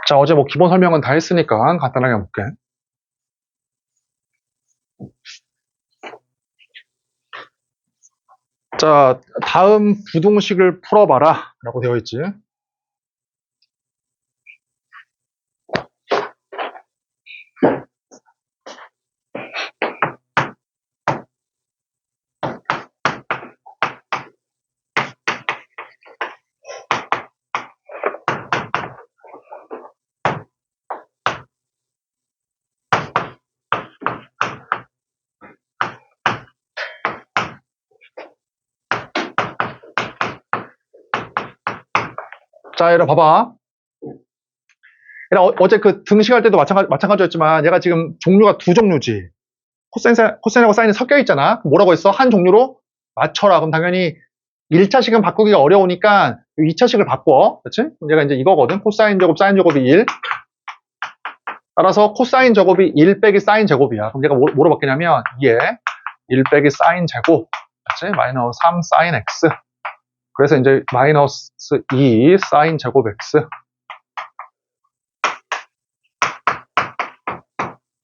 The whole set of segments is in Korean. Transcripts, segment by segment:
자, 어제 뭐 기본 설명은 다 했으니까 간단하게 해볼게. 자, 다음 부등식을 풀어봐라 라고 되어 있지. 자, 얘들아 봐봐. 얘들아 어제 그 등식할 때도 마찬가지였지만 얘가 지금 종류가 두 종류지. 코사인하고 사인이 섞여 있잖아. 뭐라고 했어? 한 종류로 맞춰라. 그럼 당연히 1차식은 바꾸기가 어려우니까 2차식을 바꿔. 그렇지? 그럼 얘가 이제 이거거든. 코사인 제곱 사인 제곱이 1. 따라서 코사인 제곱이 1 빼기 사인 제곱이야. 그럼 얘가 뭐로 바뀌냐면 2에 1 빼기 사인 제곱. 그렇지? 마이너스 3 사인 x. 그래서 이제 마이너스 2 사인 제곱 x.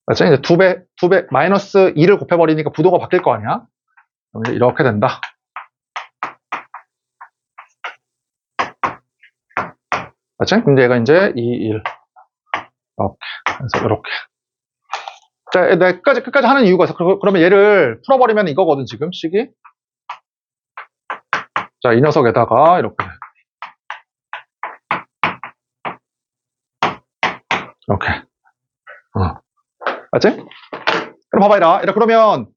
그렇지? 이제 두 배, 마이너스 2를 곱해버리니까 부도가 바뀔 거 아니야? 그럼 이제 이렇게 된다. 그렇지? 근데 얘가 이제 2, 1. 이렇게. 그래서 이렇게. 자, 내가 끝까지 하는 이유가 있어. 그러면 얘를 풀어버리면 이거거든, 지금, 식이. 자, 이 녀석에다가 이렇게. 이렇게. 맞지? 그럼 봐봐, 얘라. 그러면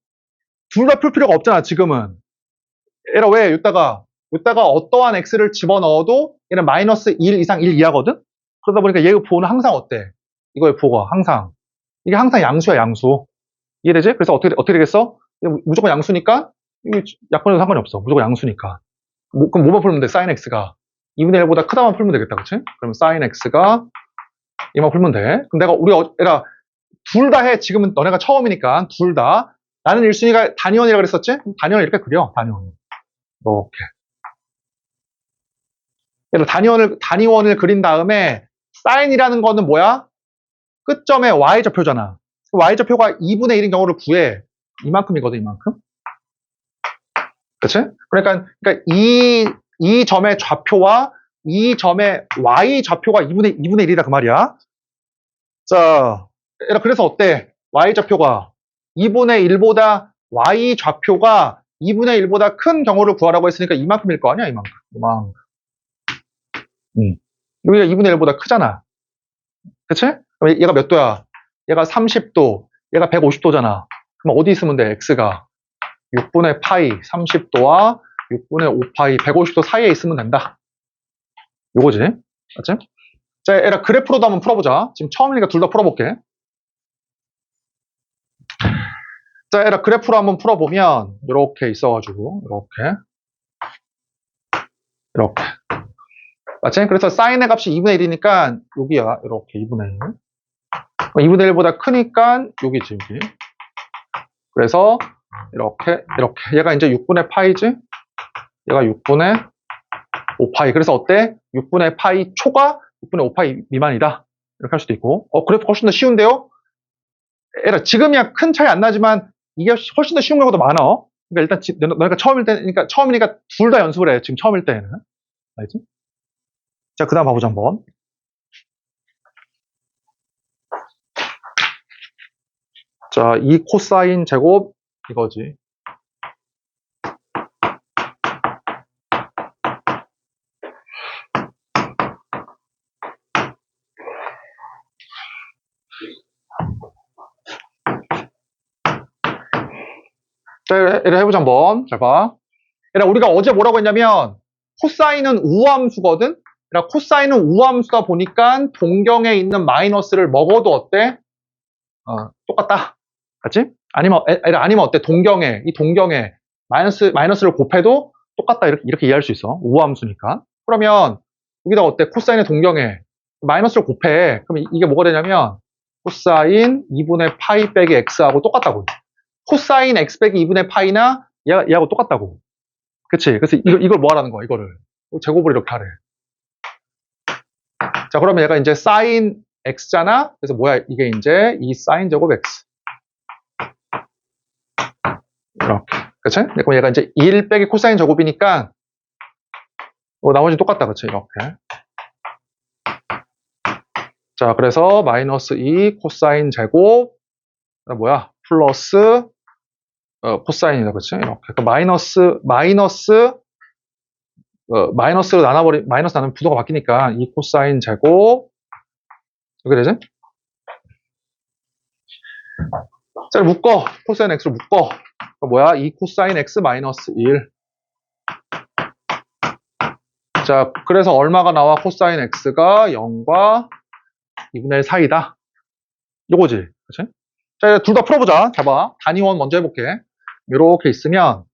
둘 다 풀 필요가 없잖아, 지금은. 얘라 왜? 이따가 어떠한 x를 집어넣어도 얘는 마이너스 1 이상 1 이하거든? 그러다 보니까 얘의 부호는 항상 어때? 이거의 부호가 항상. 이게 항상 양수야, 양수. 이해되지? 그래서 어떻게 되겠어? 무조건 양수니까, 이게 약분해도 상관이 없어. 무조건 양수니까. 그럼 뭐만 풀면 돼? sin x가 2분의 1보다 크다만 풀면 되겠다, 그치? 그럼 sin x가 이만 풀면 돼. 그럼 얘가 둘 다 해. 지금은 너네가 처음이니까 둘 다. 나는 1순위가 단위원이라고 그랬었지? 단위원을 이렇게 그려, 단위원. 이렇게. 얘를 단위원을 그린 다음에 sine이라는 거는 뭐야? 끝점에 y좌표잖아. y좌표가 2분의 1인 경우를 구해. 이만큼이거든, 이만큼. 그치? 그러니까 이 점의 좌표와 이 점의 y좌표가 2분의 1이다 그 말이야. 자, 그래서 어때? y좌표가 2분의 1보다 y좌표가 2분의 1보다 큰 경우를 구하라고 했으니까 이만큼일 거 아니야, 이만큼. 여기가 2분의 1보다 크잖아. 그치? 그럼 얘가 몇 도야? 얘가 30도, 얘가 150도잖아. 그럼 어디 있으면 돼? x가 6분의 파이 30도와 6분의 5파이 150도 사이에 있으면 된다. 요거지. 맞지? 자, 얘라 그래프로도 한번 풀어보자. 지금 처음이니까 둘 다 풀어볼게. 자, 얘라 그래프로 한번 풀어보면 이렇게 있어가지고 이렇게 맞지? 그래서 사인의 값이 2분의 1이니까 여기야. 이렇게 2분의 1. 2분의 1보다 크니까 여기지, 여기. 그래서 이렇게 얘가 이제 6분의 파이지? 얘가 6분의 5파이. 그래서 어때? 6분의 파이 초가 6분의 5파이 미만이다. 이렇게 할 수도 있고. 그래프 훨씬 더 쉬운데요? 지금이야 큰 차이 안 나지만 이게 훨씬 더 쉬운 경우도 많아. 그러니까 일단 너희가 처음이니까 둘 다 연습을 해. 지금 처음일 때에는. 알지? 자, 그 다음 봐보자 한번. 자, 이 코사인 제곱 이거지. 자, 이래 해보자 한번. 잘 봐. 우리가 어제 뭐라고 했냐면 코사인은 우함수거든. 코사인은 우함수다 보니까 동경에 있는 마이너스를 먹어도 어때? 똑같다. 맞지? 아니면 어때? 이 동경에 마이너스를 곱해도 똑같다. 이렇게 이해할 수 있어. 우함수니까. 그러면 여기다 어때? 코사인의 동경에 마이너스를 곱해. 그럼 이게 뭐가 되냐면 코사인 2분의 파이 빼기 x하고 똑같다고. 코사인 x 빼기 2분의 파이나 얘하고 똑같다고. 그치? 그래서 이걸 뭐 하라는 거야, 이거를. 제곱을 이렇게 하래. 자, 그러면 얘가 이제 사인 x잖아? 그래서 뭐야? 이게 이제 이 사인 제곱 x. 이렇게. 그치? 그럼 얘가 이제 1 빼기 코사인 제곱이니까, 나머지는 똑같다. 그치? 이렇게. 자, 그래서 마이너스 2 코사인 제곱, 뭐야? 플러스, 코사인이다. 그치? 이렇게. 그러니까 마이너스로 마이너스 나누면 부호가 바뀌니까 2 코사인 제곱, 이렇게 되지? 자, 묶어. 코사인 x로 묶어. 그러니까 뭐야? 2 코사인 x 마이너스 1. 자, 그래서 얼마가 나와? 코사인 x가 0과 2분의 1 사이다. 요거지. 그치? 자, 둘 다 풀어보자. 봐봐. 단위원 먼저 해볼게. 이렇게 있으면,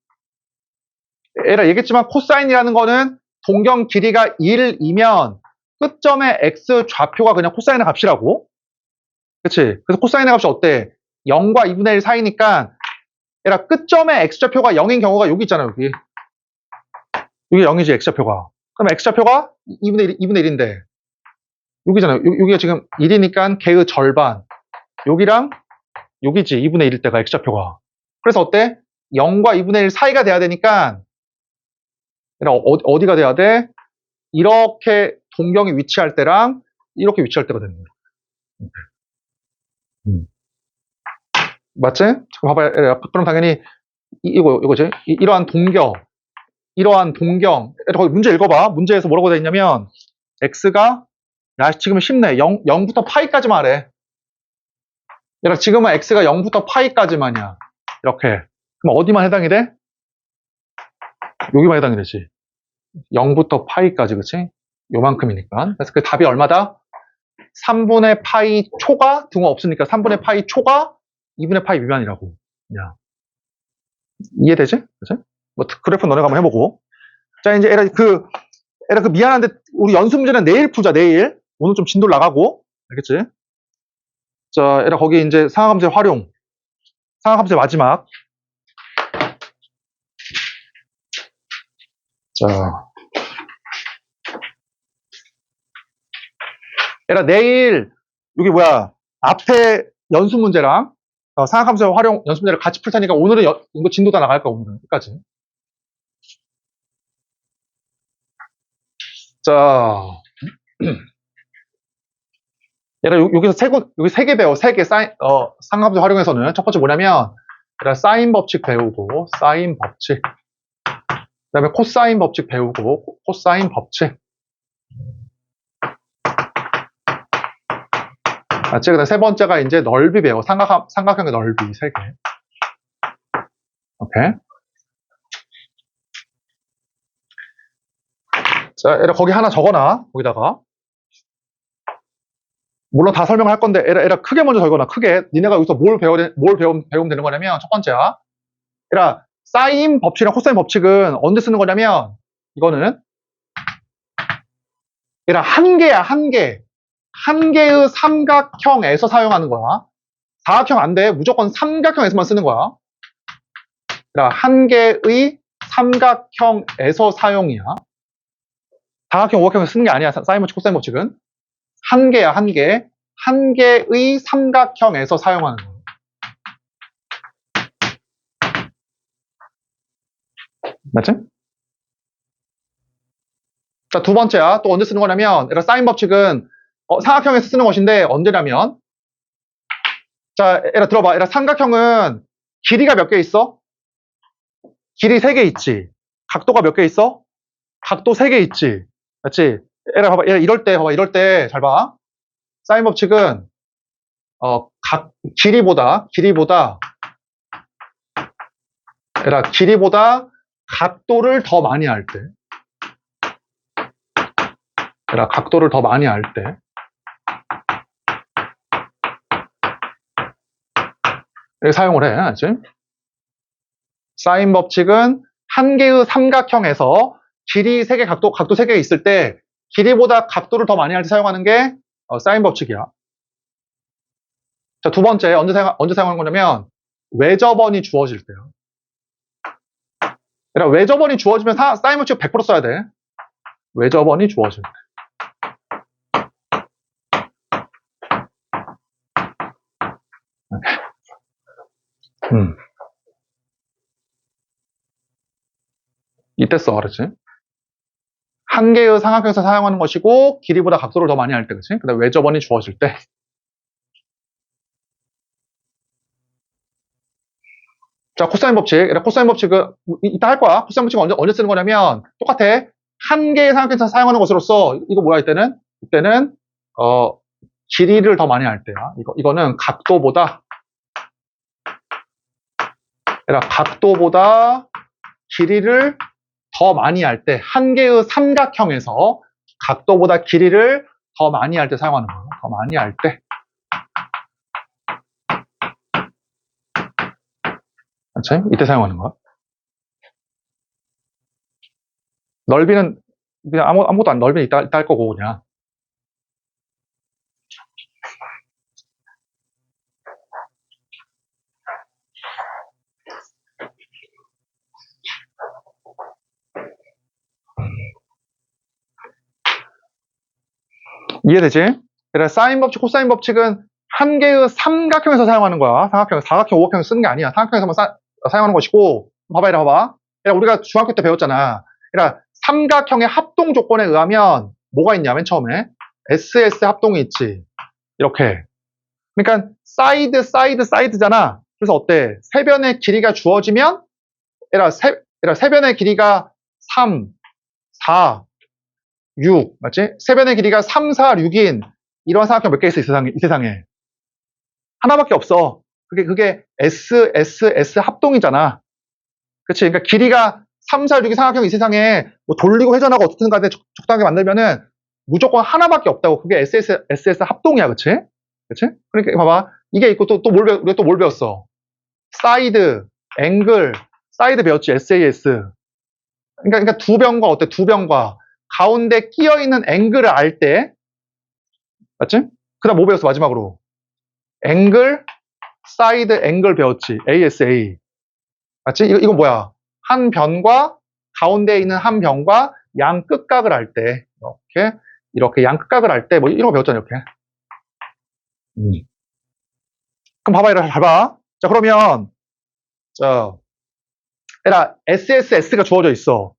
얘라 얘기했지만 코사인이라는 거는 동경 길이가 1이면 끝점의 x 좌표가 그냥 코사인의 값이라고. 그치? 그래서 코사인의 값이 어때? 0과 2분의 1 사이니까, 얘라 끝점의 x좌표가 0인 경우가 여기 있잖아, 여기. 여기 0이지, x좌표가. 그럼 x좌표가 2분의 1인데, 여기잖아. 여기가 지금 1이니까 걔의 절반. 여기랑 여기지, 2분의 1일 때가 x좌표가. 그래서 어때? 0과 2분의 1 사이가 돼야 되니까, 얘라 어디가 돼야 돼? 이렇게 동경이 위치할 때랑 이렇게 위치할 때가 되는 거야. 맞지? 잠깐 봐봐요. 그럼 당연히 이거지. 이러한 동경. 거기 문제 읽어봐. 문제에서 뭐라고 돼 있냐면 x가 지금은 쉽네. 0부터 파이까지만 하래. 얘들아, 지금은 x가 0부터 파이까지만이야. 이렇게. 그럼 어디만 해당이 돼? 여기만 해당이 되지. 0부터 파이까지, 그치? 요만큼이니까. 그래서 그 답이 얼마다? 3분의 파이 초가 등호 없으니까 3분의 파이 초가 2분의 파이 미만이라고. 그냥. 이해되지? 그치? 뭐 그래프 너네가 한번 해보고. 자, 이제 에라 그 미안한데 우리 연습 문제는 내일 풀자. 내일. 오늘 좀 진도 나가고. 알겠지? 자, 에라 거기 이제 상하함수의 활용. 상하함수의 마지막. 자, 에라 내일 여기 뭐야? 앞에 연습 문제랑 상하함수의 활용 연습 문제를 같이 풀 테니까 오늘은 이거 진도 다 나갈 거야. 오늘은 끝까지. 자, 얘라 여기서 여기 세 개 배워. 세 개 상하함수 활용해서는 첫 번째 뭐냐면 얘라 사인 법칙 배우고 사인 법칙. 그다음에 코사인 법칙 배우고 코사인 법칙. 맞지? 그다음 세 번째가 이제 넓이 배워. 삼각형의 넓이 세 개. 오케이. 자, 에라 거기 하나 적어놔. 거기다가. 물론 다 설명을 할 건데 에라 크게 먼저 적어놔. 크게. 니네가 여기서 뭘 배우면 되는 거냐면 첫 번째야. 에라 사인 법칙이랑 코사인 법칙은 언제 쓰는 거냐면 이거는 에라 한 개야. 한 개. 한 개의 삼각형에서 사용하는 거야. 사각형 안 돼. 무조건 삼각형에서만 쓰는 거야. 에라 한 개의 삼각형에서 사용이야. 사각형, 오각형에서 쓰는 게 아니야. 사인 법칙, 코사인 법칙은. 한 개야, 한 개. 한 개의 삼각형에서 사용하는 거야. 맞지? 자, 두 번째야. 또 언제 쓰는 거냐면, 얘들아, 사인 법칙은 삼각형에서 쓰는 것인데, 언제냐면, 자, 얘들아, 들어봐. 얘들아, 삼각형은 길이가 몇 개 있어? 길이 3개 있지. 각도가 몇 개 있어? 각도 3개 있지. 맞지? 얘들아, 봐봐. 얘들아, 이럴 때, 잘 봐. 사인 법칙은, 길이보다, 얘들아, 길이보다 각도를 더 많이 할 때. 얘들아, 각도를 더 많이 할 때. 이렇게 사용을 해. 알지? 사인 법칙은 한 개의 삼각형에서 길이 3개, 각도 3개 있을 때 길이보다 각도를 더 많이 할 때 사용하는 게 사인 법칙이야. 자, 두 번째, 언제 사용하는 거냐면 외접원이 주어질 때요. 그러니까 외접원이 주어지면 사인 법칙 100% 써야 돼. 외접원이 주어질 때. 이때 써, 그렇지? 한 개의 삼각형에서 사용하는 것이고 길이보다 각도를 더 많이 할 때, 그렇지? 그다음에 외접원이 주어질 때. 자, 코사인 법칙. 코사인 법칙은 이따 할 거야. 코사인 법칙은 언제 쓰는 거냐면 똑같아. 한 개의 삼각형에서 사용하는 것으로서 이거 뭐야 이때는 길이를 더 많이 할 때야. 이거는 각도보다 길이를 더 많이 할 때, 한 개의 삼각형에서 각도보다 길이를 더 많이 할 때 사용하는 거예요. 더 많이 할 때. 그렇지? 이때 사용하는 거야. 넓이는 그냥 아무것도 안, 넓이는 이따 할 거고, 그냥. 이해되지? 그래, 사인 법칙, 코사인 법칙은 한 개의 삼각형에서 사용하는 거야. 사각형, 오각형 쓰는 게 아니야. 삼각형에서만 사용하는 것이고, 봐봐. 우리가 중학교 때 배웠잖아. 그러니까 삼각형의 합동 조건에 의하면 뭐가 있냐, 맨 처음에. SS 합동이 있지. 이렇게. 그러니까 사이드잖아. 그래서 어때? 세변의 길이가 주어지면, 세변의 길이가 3, 4, 6, 맞지? 세변의 길이가 3, 4, 6인 이런 삼각형 몇 개 있어, 이 세상에? 하나밖에 없어. 그게 S 합동이잖아. 그치? 그러니까 길이가 3, 4, 6인 삼각형 이 세상에 뭐 돌리고 회전하고 어떻든 간에 적당하게 만들면은 무조건 하나밖에 없다고. 그게 SS 합동이야, 그치? 그치? 그러니까 봐봐. 이게 있고 우리가 또 뭘 배웠어? 사이드, 앵글, 사이드 배웠지, SAS. 그러니까 두 변과 어때? 두 변과. 가운데 끼어있는 앵글을 알 때, 맞지? 그 다음 뭐 배웠어, 마지막으로? 앵글, 사이드 앵글 배웠지. ASA. 맞지? 이거 뭐야? 한 변과, 가운데 있는 한 변과 양 끝각을 할 때, 이렇게 양 끝각을 할 때, 뭐 이런 거 배웠잖아, 이렇게. 그럼 봐봐, 이렇게 잘 봐. 자, 그러면, SSS가 주어져 있어.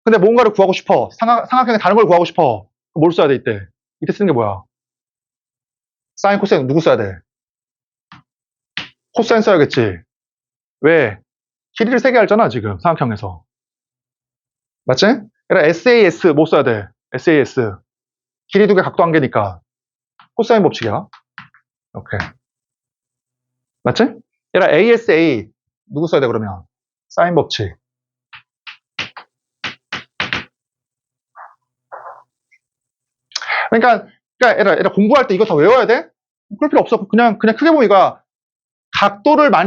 근데 뭔가를 구하고 싶어. 삼각형의 다른 걸 구하고 싶어. 뭘 써야 돼, 이때? 이때 쓰는 게 뭐야? 사인, 코사인 누구 써야 돼? 코사인 써야겠지. 왜? 길이를 세게 알잖아, 지금. 삼각형에서. 맞지? 그러니까 SAS 뭐 써야 돼? SAS. 길이 두 개, 각도 한 개니까. 코사인 법칙이야. 이렇게. 맞지? 그러니까 ASA 누구 써야 돼, 그러면? 사인 법칙. 그러니까 얘들아 공부할 때 이거 다 외워야 돼? 그럴 필요 없어. 그냥 크게 보면 이거야. 각도를 한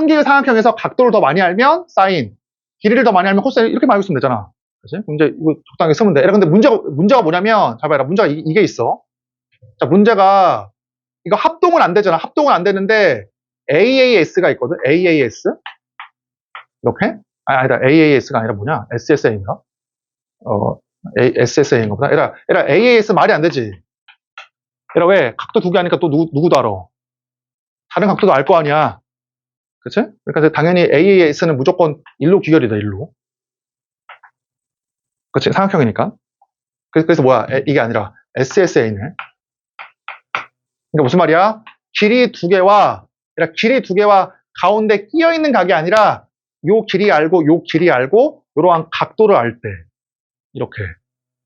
개의 삼각형에서 각도를 더 많이 알면 사인, 길이를 더 많이 알면 코사인, 이렇게 알고 있으면 되잖아. 그치? 문제 이거 적당하게 쓰면 돼. 근데 문제가 뭐냐면, 잘 봐라. 문제가 이게 있어. 자, 문제가 이거 합동은 안 되잖아. 합동은 안 되는데 AAS가 있거든. AAS 이렇게? 아니다. AAS가 아니라 뭐냐? SSA인가? SSA인가 보다. 얘라 AAS 말이 안 되지. 얘라 왜? 각도 두 개 하니까 또 누구도 알아. 다른 각도도 알 거 아니야. 그치? 그러니까 당연히 AAS는 무조건 일로 귀결이다, 일로. 그치? 삼각형이니까. 그래서 뭐야? 이게 아니라 SSA네. 그러니까 무슨 말이야? 길이 두 개와 가운데 끼어 있는 각이 아니라 요 길이 알고 이러한 각도를 알 때 이렇게.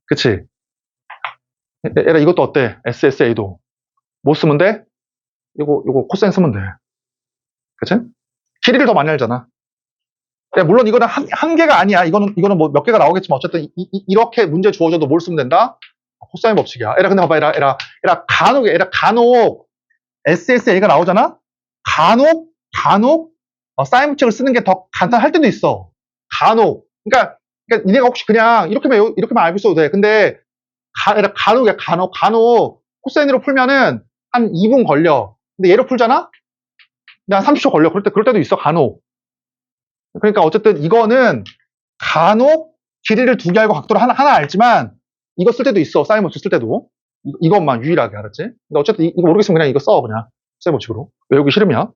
그치? 얘라 이것도 어때? SSA도 뭐 쓰면 돼? 요거 코사인 쓰면 돼. 그치? 길이를 더 많이 알잖아. 물론 이거는 한 개가 아니야. 이거는 뭐 몇 개가 나오겠지만 어쨌든 이렇게 문제 주어져도 뭘 쓰면 된다? 코사인 법칙이야. 근데 봐봐, 간혹 SSA가 나오잖아? 간혹 사인 법칙을 쓰는 게 더 간단할 때도 있어. 간혹. 그러니까 니네가 혹시 그냥 이렇게만 알고 있어도 돼. 근데 간혹 코사인으로 풀면은 한 2분 걸려. 근데 얘로 풀잖아? 그냥 30초 걸려. 그럴 때도 있어, 간혹. 그러니까 어쨌든 이거는 간혹 길이를 두 개 알고 각도를 하나 알지만 이거 쓸 때도 있어. 사인 법칙 쓸 때도. 이것만 유일하게, 알았지? 근데 어쨌든 이거 모르겠으면 그냥 이거 써, 그냥. 사인 법칙으로. 외우기 싫으면.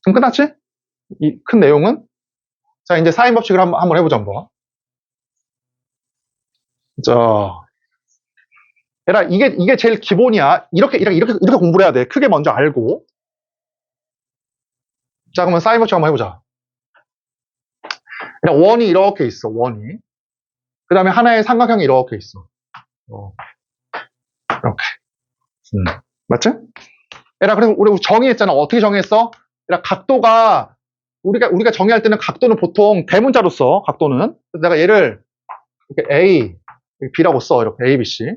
그럼 끝났지? 이 큰 내용은? 자, 이제 사인 법칙을 한번 해보자, 한번. 자, 얘라, 이게 제일 기본이야. 이렇게 공부를 해야 돼. 크게 먼저 알고. 자, 그러면 사인 법칙 한번 해보자. 그냥 원이 이렇게 있어, 원이. 그 다음에 하나의 삼각형이 이렇게 있어. 이렇게. 맞지? 얘라, 그래서 우리 정의했잖아. 어떻게 정의했어? 얘라, 각도가, 우리가 정의할 때는 각도는 보통 대문자로 써, 각도는. 그래서 내가 얘를 이렇게 A, B라고 써. 이렇게 A, B, C.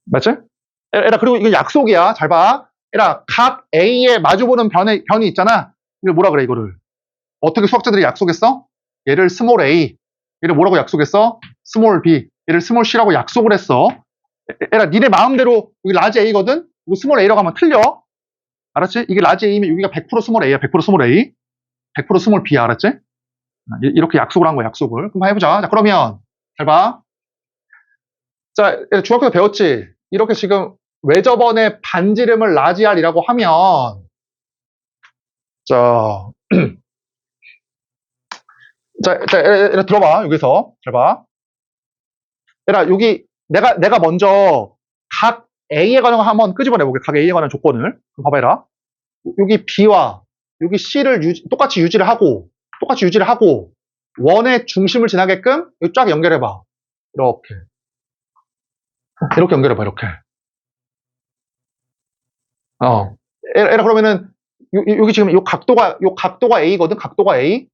맞지? 얘라, 그리고 이건 약속이야. 잘 봐. 얘라, 각 A에 마주보는 변이 있잖아. 이걸 뭐라 그래, 이거를. 어떻게 수학자들이 약속했어? 얘를 스몰 a, 얘를 뭐라고 약속했어? 스몰 b, 얘를 스몰 c라고 약속을 했어. 얘라, 니네 마음대로 여기 라지 a거든? 이거 스몰 a라고 하면 틀려. 알았지? 이게 라지 a면 여기가 100% 스몰 a야, 100% 스몰 a, 100% 스몰 b야, 알았지? 이렇게 약속을 한 거야, 약속을. 그럼 해보자. 자, 그러면 잘 봐. 자, 중학교 때 배웠지? 이렇게 지금 외접원의 반지름을 라지 r이라고 하면, 자, 얘들아, 들어봐, 여기서. 잘 봐. 얘들아, 여기, 내가 먼저 각 A에 관한 거 한번 끄집어내볼게. 각 A에 관한 조건을. 봐봐, 얘들아. 여기 B와 여기 C를 똑같이 유지를 하고, 원의 중심을 지나게끔 여기 쫙 연결해봐. 이렇게. 이렇게 연결해봐, 이렇게. 얘들아, 그러면은, 여기 지금 요 각도가 A거든? 각도가 A.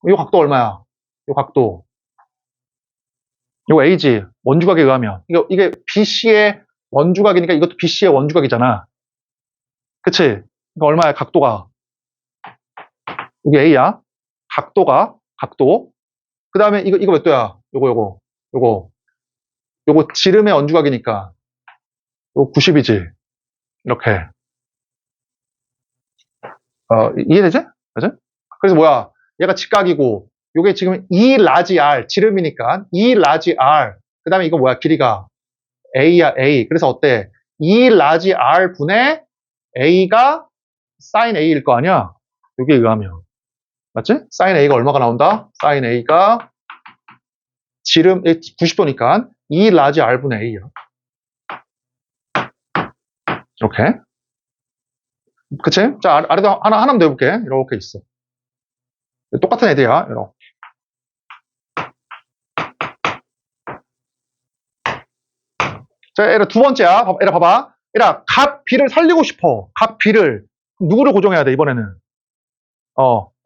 요 각도 얼마야? 요 각도. 이거 A지. 원주각에 의하면. 이게 BC의 원주각이니까 이것도 BC의 원주각이잖아. 그치? 이거 얼마야, 각도가? 이게 A야. 각도. 그 다음에 이거 몇 도야? 요거 지름의 원주각이니까. 요거 90이지. 이렇게. 이해되지? 맞아? 그래서 뭐야? 얘가 직각이고, 요게 지금 2 라지 R, 지름이니까. 2 라지 R. 그 다음에 이거 뭐야? 길이가. A야, A. 그래서 어때? 2 라지 R 분의 A가 sin A일 거 아니야? 여기에 의하면. 맞지? sin A가 얼마가 나온다? sin A가 지름 90도니까 2 라지 R분의 A야. 이렇게. 그치? 자, 아래도 하나만 더 해볼게. 이렇게 있어. 똑같은 애들이야. 이렇게. 자, 얘라 두 번째야. 얘라 봐봐. 얘라 각 B를 살리고 싶어. 각 B를. 누구를 고정해야 돼, 이번에는?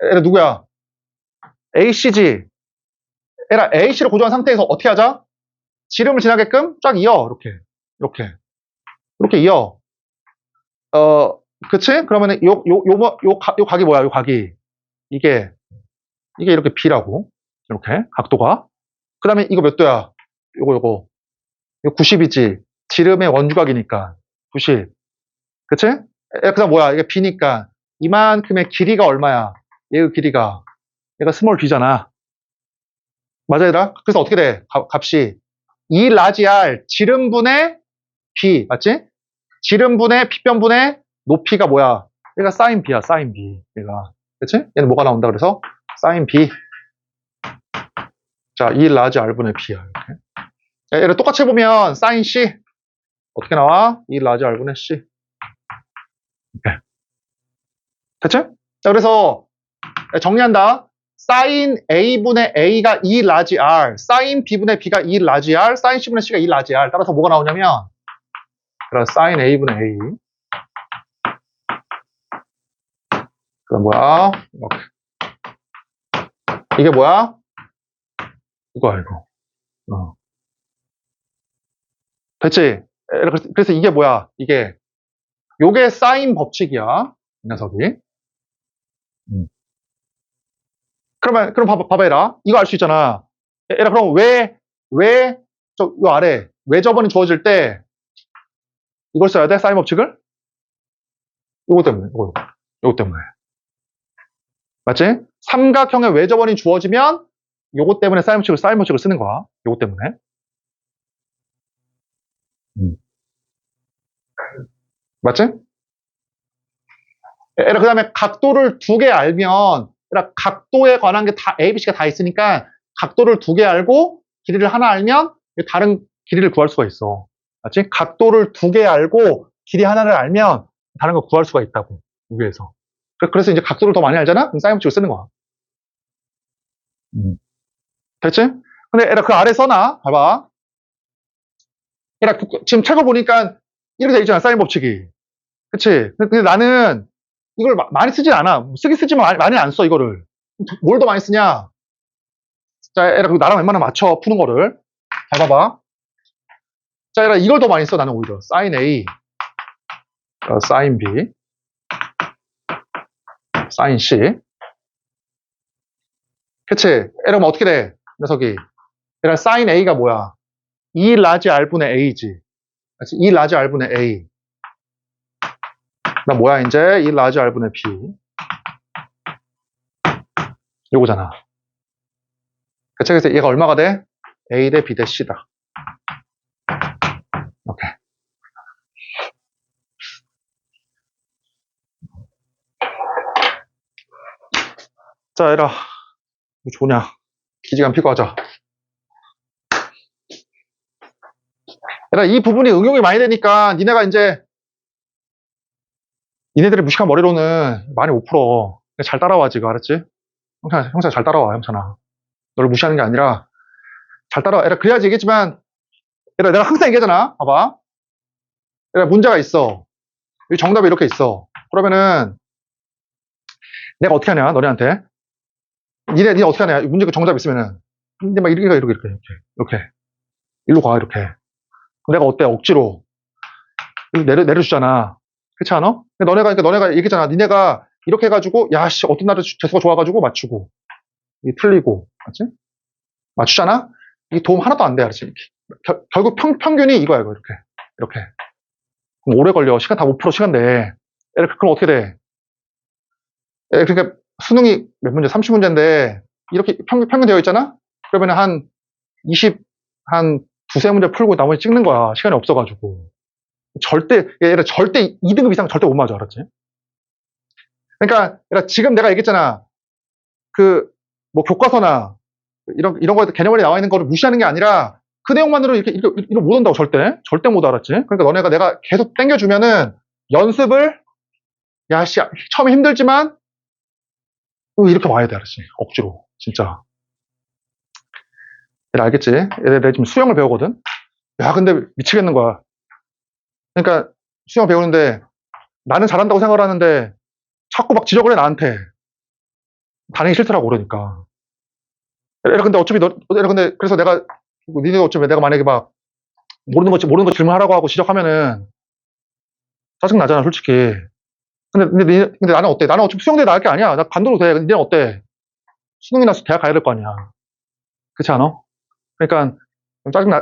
얘라 누구야? ACG. 얘라 AC를 고정한 상태에서 어떻게 하자? 지름을 지나게끔 쫙 이어. 이렇게 이어. 그치? 그러면은 요 각이 뭐야? 요 각이. 이게 이렇게 B라고. 이렇게. 각도가. 그 다음에 이거 몇 도야? 이거 90이지. 지름의 원주각이니까. 90. 그치? 그 다음 뭐야? 이게 B니까. 이만큼의 길이가 얼마야? 얘의 길이가. 얘가 스몰 b잖아. 맞아, 얘들아? 그래서 어떻게 돼? 값이 2 라지 R 지름분의 B. 맞지? 지름분의 B변분의 높이가 뭐야? 얘가 sin B야, sin B. 얘가. 그치? 얘는 뭐가 나온다 그래서? sin B. 자, 2 라지 R분의 B야. 이렇게. 얘를 똑같이 해보면 sin C. 어떻게 나와? 2 라지 R분의 C. 이렇게. 됐지? 자, 그래서 정리한다. sin A분의 A가 2 라지 R, sin B분의 B가 2 라지 R, sin C분의 C가 2 라지 R. 따라서 뭐가 나오냐면, sin A분의 A. 그럼 뭐야? 이렇게. 이게 뭐야? 이거야, 이거. 됐지? 그래서 이게 뭐야? 요게 sin 법칙이야. 이 녀석이. 그럼 봐봐, 얘라. 이거 알 수 있잖아. 얘라, 그럼 요 아래, 외접원이 주어질 때, 이걸 써야 돼? sin 법칙을? 요거 때문에. 맞지? 삼각형의 외접원이 주어지면, 요거 때문에 sin 법칙을 쓰는 거야. 요거 때문에. 맞지? 그 다음에 각도를 2개 알면, 각도에 관한 게 다, A, B, C가 다 있으니까, 각도를 2개 알고, 길이를 하나 알면, 다른 길이를 구할 수가 있어. 맞지? 각도를 2개 알고, 길이 하나를 알면, 다른 거 구할 수가 있다고. 여기에서. 그래서 이제 각도를 더 많이 알잖아? 그럼 사인 법칙을 쓰는 거야. 됐지? 근데 얘들아, 그 아래 써놔. 봐봐. 얘들아, 지금 책을 보니까, 이렇게 돼 있잖아, 사인 법칙이. 그치? 근데 나는, 이걸 많이 쓰진 않아. 쓰긴 쓰지만 많이 안 써, 이거를. 뭘 더 많이 쓰냐? 자, 얘들아, 나랑 웬만하면 맞춰, 푸는 거를. 잘 봐봐. 자, 얘들아, 이걸 더 많이 써, 나는 오히려. 사인 A, 사인 B, 사인 C. 그치? 얘들아, 그럼 어떻게 돼? 녀석이. 얘들아, 사인 A가 뭐야? 2 라지 R분의 A지. 그치? 2 라지 R분의 A. 나 뭐야, 이제? 2 라지 R분의 B. 요거잖아. 그치? 그래서 얘가 얼마가 돼? A 대 B 대 C다. 오케이. 자, 얘들아. 뭐 좋냐? 기지감 피고 하자. 얘들아, 이 부분이 응용이 많이 되니까 니네가 이제 니네들의 무식한 머리로는 많이 못 풀어. 잘 따라와, 지금. 알았지? 형사 잘 따라와, 형사나. 너를 무시하는 게 아니라 잘 따라와. 얘들아, 그래야지 얘기했지만 얘들아, 내가 항상 얘기하잖아. 봐봐. 얘들아, 문제가 있어. 여기 정답이 이렇게 있어. 그러면은 내가 어떻게 하냐, 너네한테. 니네 어떻게 하냐. 문제가 정답 있으면은. 근데 막 이렇게. 일로 가, 이렇게. 내가 어때? 억지로. 내려주잖아. 그렇지 않아? 근데 너네가 얘기했잖아. 니네가 이렇게 해가지고, 야, 씨, 어떤 날에 재수가 좋아가지고 맞추고. 이게 틀리고. 맞지? 맞추잖아? 이게 도움 하나도 안 돼, 알았지? 결국 평균이 이거야, 이거, 이렇게. 그럼 오래 걸려. 시간 다 못 풀어, 시간 내. 그럼 어떻게 돼? 그러니까 수능이 몇 문제? 30문제인데, 이렇게 평균 되어 있잖아? 그러면 한 두세 문제 풀고 나머지 찍는 거야. 시간이 없어가지고. 절대 2등급 이상 절대 못 맞아, 알았지? 그러니까 지금 내가 얘기했잖아. 뭐 교과서나 이런 거에 개념원이 나와 있는 거를 무시하는 게 아니라 그 내용만으로 이렇게 못 온다고, 절대 못 알았지? 그러니까 내가 계속 땡겨주면은 연습을, 야, 씨, 처음에 힘들지만 이렇게 와야 돼, 알았지? 억지로, 진짜. 알겠지? 내가 지금 수영을 배우거든? 야, 근데 미치겠는 거야. 그러니까 수영 배우는데 나는 잘한다고 생각을 하는데 자꾸 막 지적을 해, 나한테. 반응이 싫더라고, 그러니까. 근데 어차피 근데 그래서 니네 어차피 내가 만약에 막 모르는 거 질문하라고 하고 지적하면은 짜증나잖아, 솔직히. 근데 나는 어때? 나는 어차피 수영대 나갈 게 아니야. 나 간도로 돼. 근데 니는 어때? 수능이나 대학 가야 될 거 아니야. 그렇지 않아? 그러니까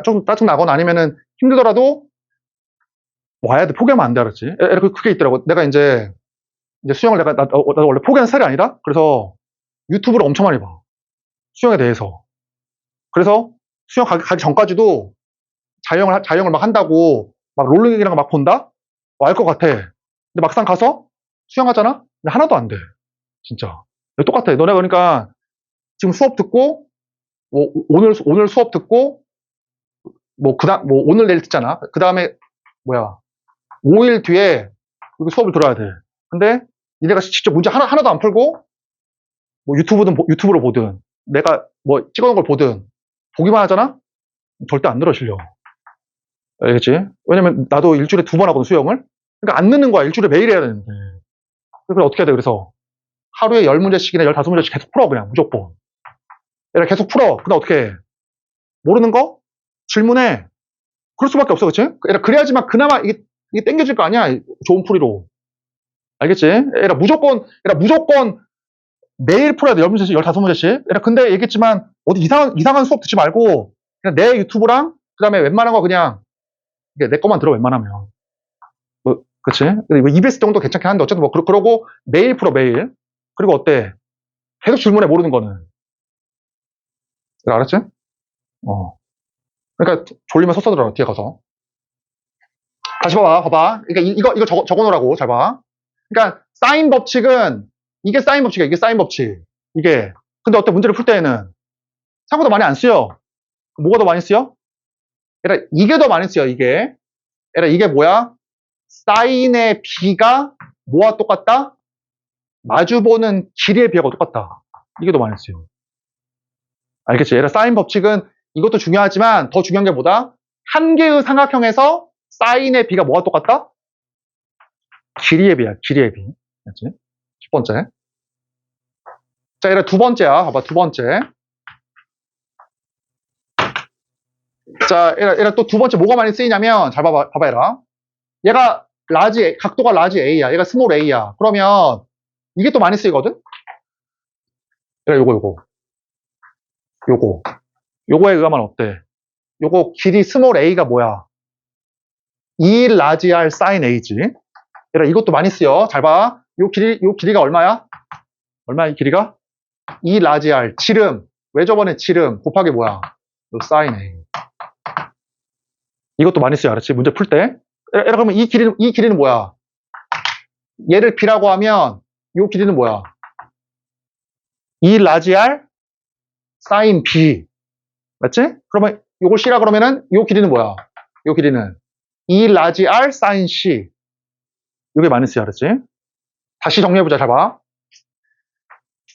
좀 짜증나거나 아니면은 힘들더라도 와야 돼. 포기하면 안 돼, 알았지? 그게 있더라고. 내가 이제 수영을 나도 원래 포기하는 스타일이 아니다? 그래서 유튜브를 엄청 많이 봐. 수영에 대해서. 그래서 수영 가기 전까지도 자영을 막 한다고 막 롤링이랑 막 본다? 알 것 같아. 근데 막상 가서 수영하잖아? 근데 하나도 안 돼. 진짜. 똑같아. 너네 그러니까 지금 수업 듣고 뭐 오늘 수업 듣고 뭐 오늘 내일 듣잖아. 그 다음에 5일 뒤에 수업을 들어야 돼. 근데 니네가 직접 문제 하나도 안 풀고 뭐 유튜브로 보든 내가 뭐 찍어놓은 걸 보든 보기만 하잖아? 절대 안 늘어, 실력. 알겠지? 왜냐면 나도 일주일에 2번 하거든, 수영을. 그러니까 안 느는 거야. 일주일에 매일 해야 되는데. 그래서 어떻게 해야 돼? 그래서 하루에 10문제씩이나 15문제씩 계속 풀어, 그냥 무조건. 계속 풀어. 근데 어떻게 해? 모르는 거? 질문해. 그럴 수밖에 없어, 그치? 그래야지만 그나마 이게 땡겨질 거 아니야? 좋은 풀이로. 알겠지? 무조건 매일 풀어야 돼. 10문제씩, 15문제씩. 근데 얘기했지만 어디 이상한 수업 듣지 말고 그냥 내 유튜브랑 그다음에 웬만한 거 그냥 내 것만 들어, 웬만하면. 그치? EBS 정도 괜찮긴 한데 어쨌든 그러고 매일 풀어, 매일. 그리고 어때? 계속 질문해, 모르는 거는. 알았지? 그러니까 졸리면 서서들어, 뒤에 가서. 다시 봐봐. 그러니까 이거 적어놓으라고. 잘 봐. 그러니까 사인 법칙은 이게 사인 법칙이야. 이게 사인 법칙. 이게. 근데 어때? 문제를 풀 때에는 생각보다 많이 안 쓰여. 뭐가 더 많이 쓰여? 얘라 이게 더 많이 쓰여. 이게. 얘라 이게 뭐야? 사인의 b가 뭐와 똑같다? 마주보는 길이의 비하고 똑같다. 이게 더 많이 쓰여. 알겠지? 얘라 사인 법칙은 이것도 중요하지만 더 중요한 게 뭐다? 한 개의 삼각형에서 사인의 b가 뭐와 똑같다? 길이의 비야. 길이의 비. 알겠지? 첫 번째. 자, 얘라 두 번째야. 봐봐, 두 번째. 자, 얘라 또 두 번째 뭐가 많이 쓰이냐면, 잘 봐봐, 얘라. 얘가 각도가 라지 A야. 얘가 스몰 A야. 그러면, 이게 또 많이 쓰이거든? 얘라 요거에 의하면 어때? 요거 길이 스몰 A가 뭐야? 2 라지 R 사인 A지. 얘라 이것도 많이 쓰여. 잘 봐. 요 길이가 얼마야? 얼마야, 이 길이가? 2 라지 R. 지름. 왜 저번에 지름 곱하기 뭐야? 요 사인 A. 이것도 많이 쓰여. 알았지? 문제 풀 때. 그러면 이 길이는 뭐야? 얘를 B라고 하면 이 길이는 뭐야? 2 라지 R 사인 B. 맞지? 그러면 이걸 C라 그러면은 이 길이는 뭐야? 이 길이는 2 라지 R 사인 C. 이게 많이 쓰여. 알았지? 다시 정리해보자. 잘 봐.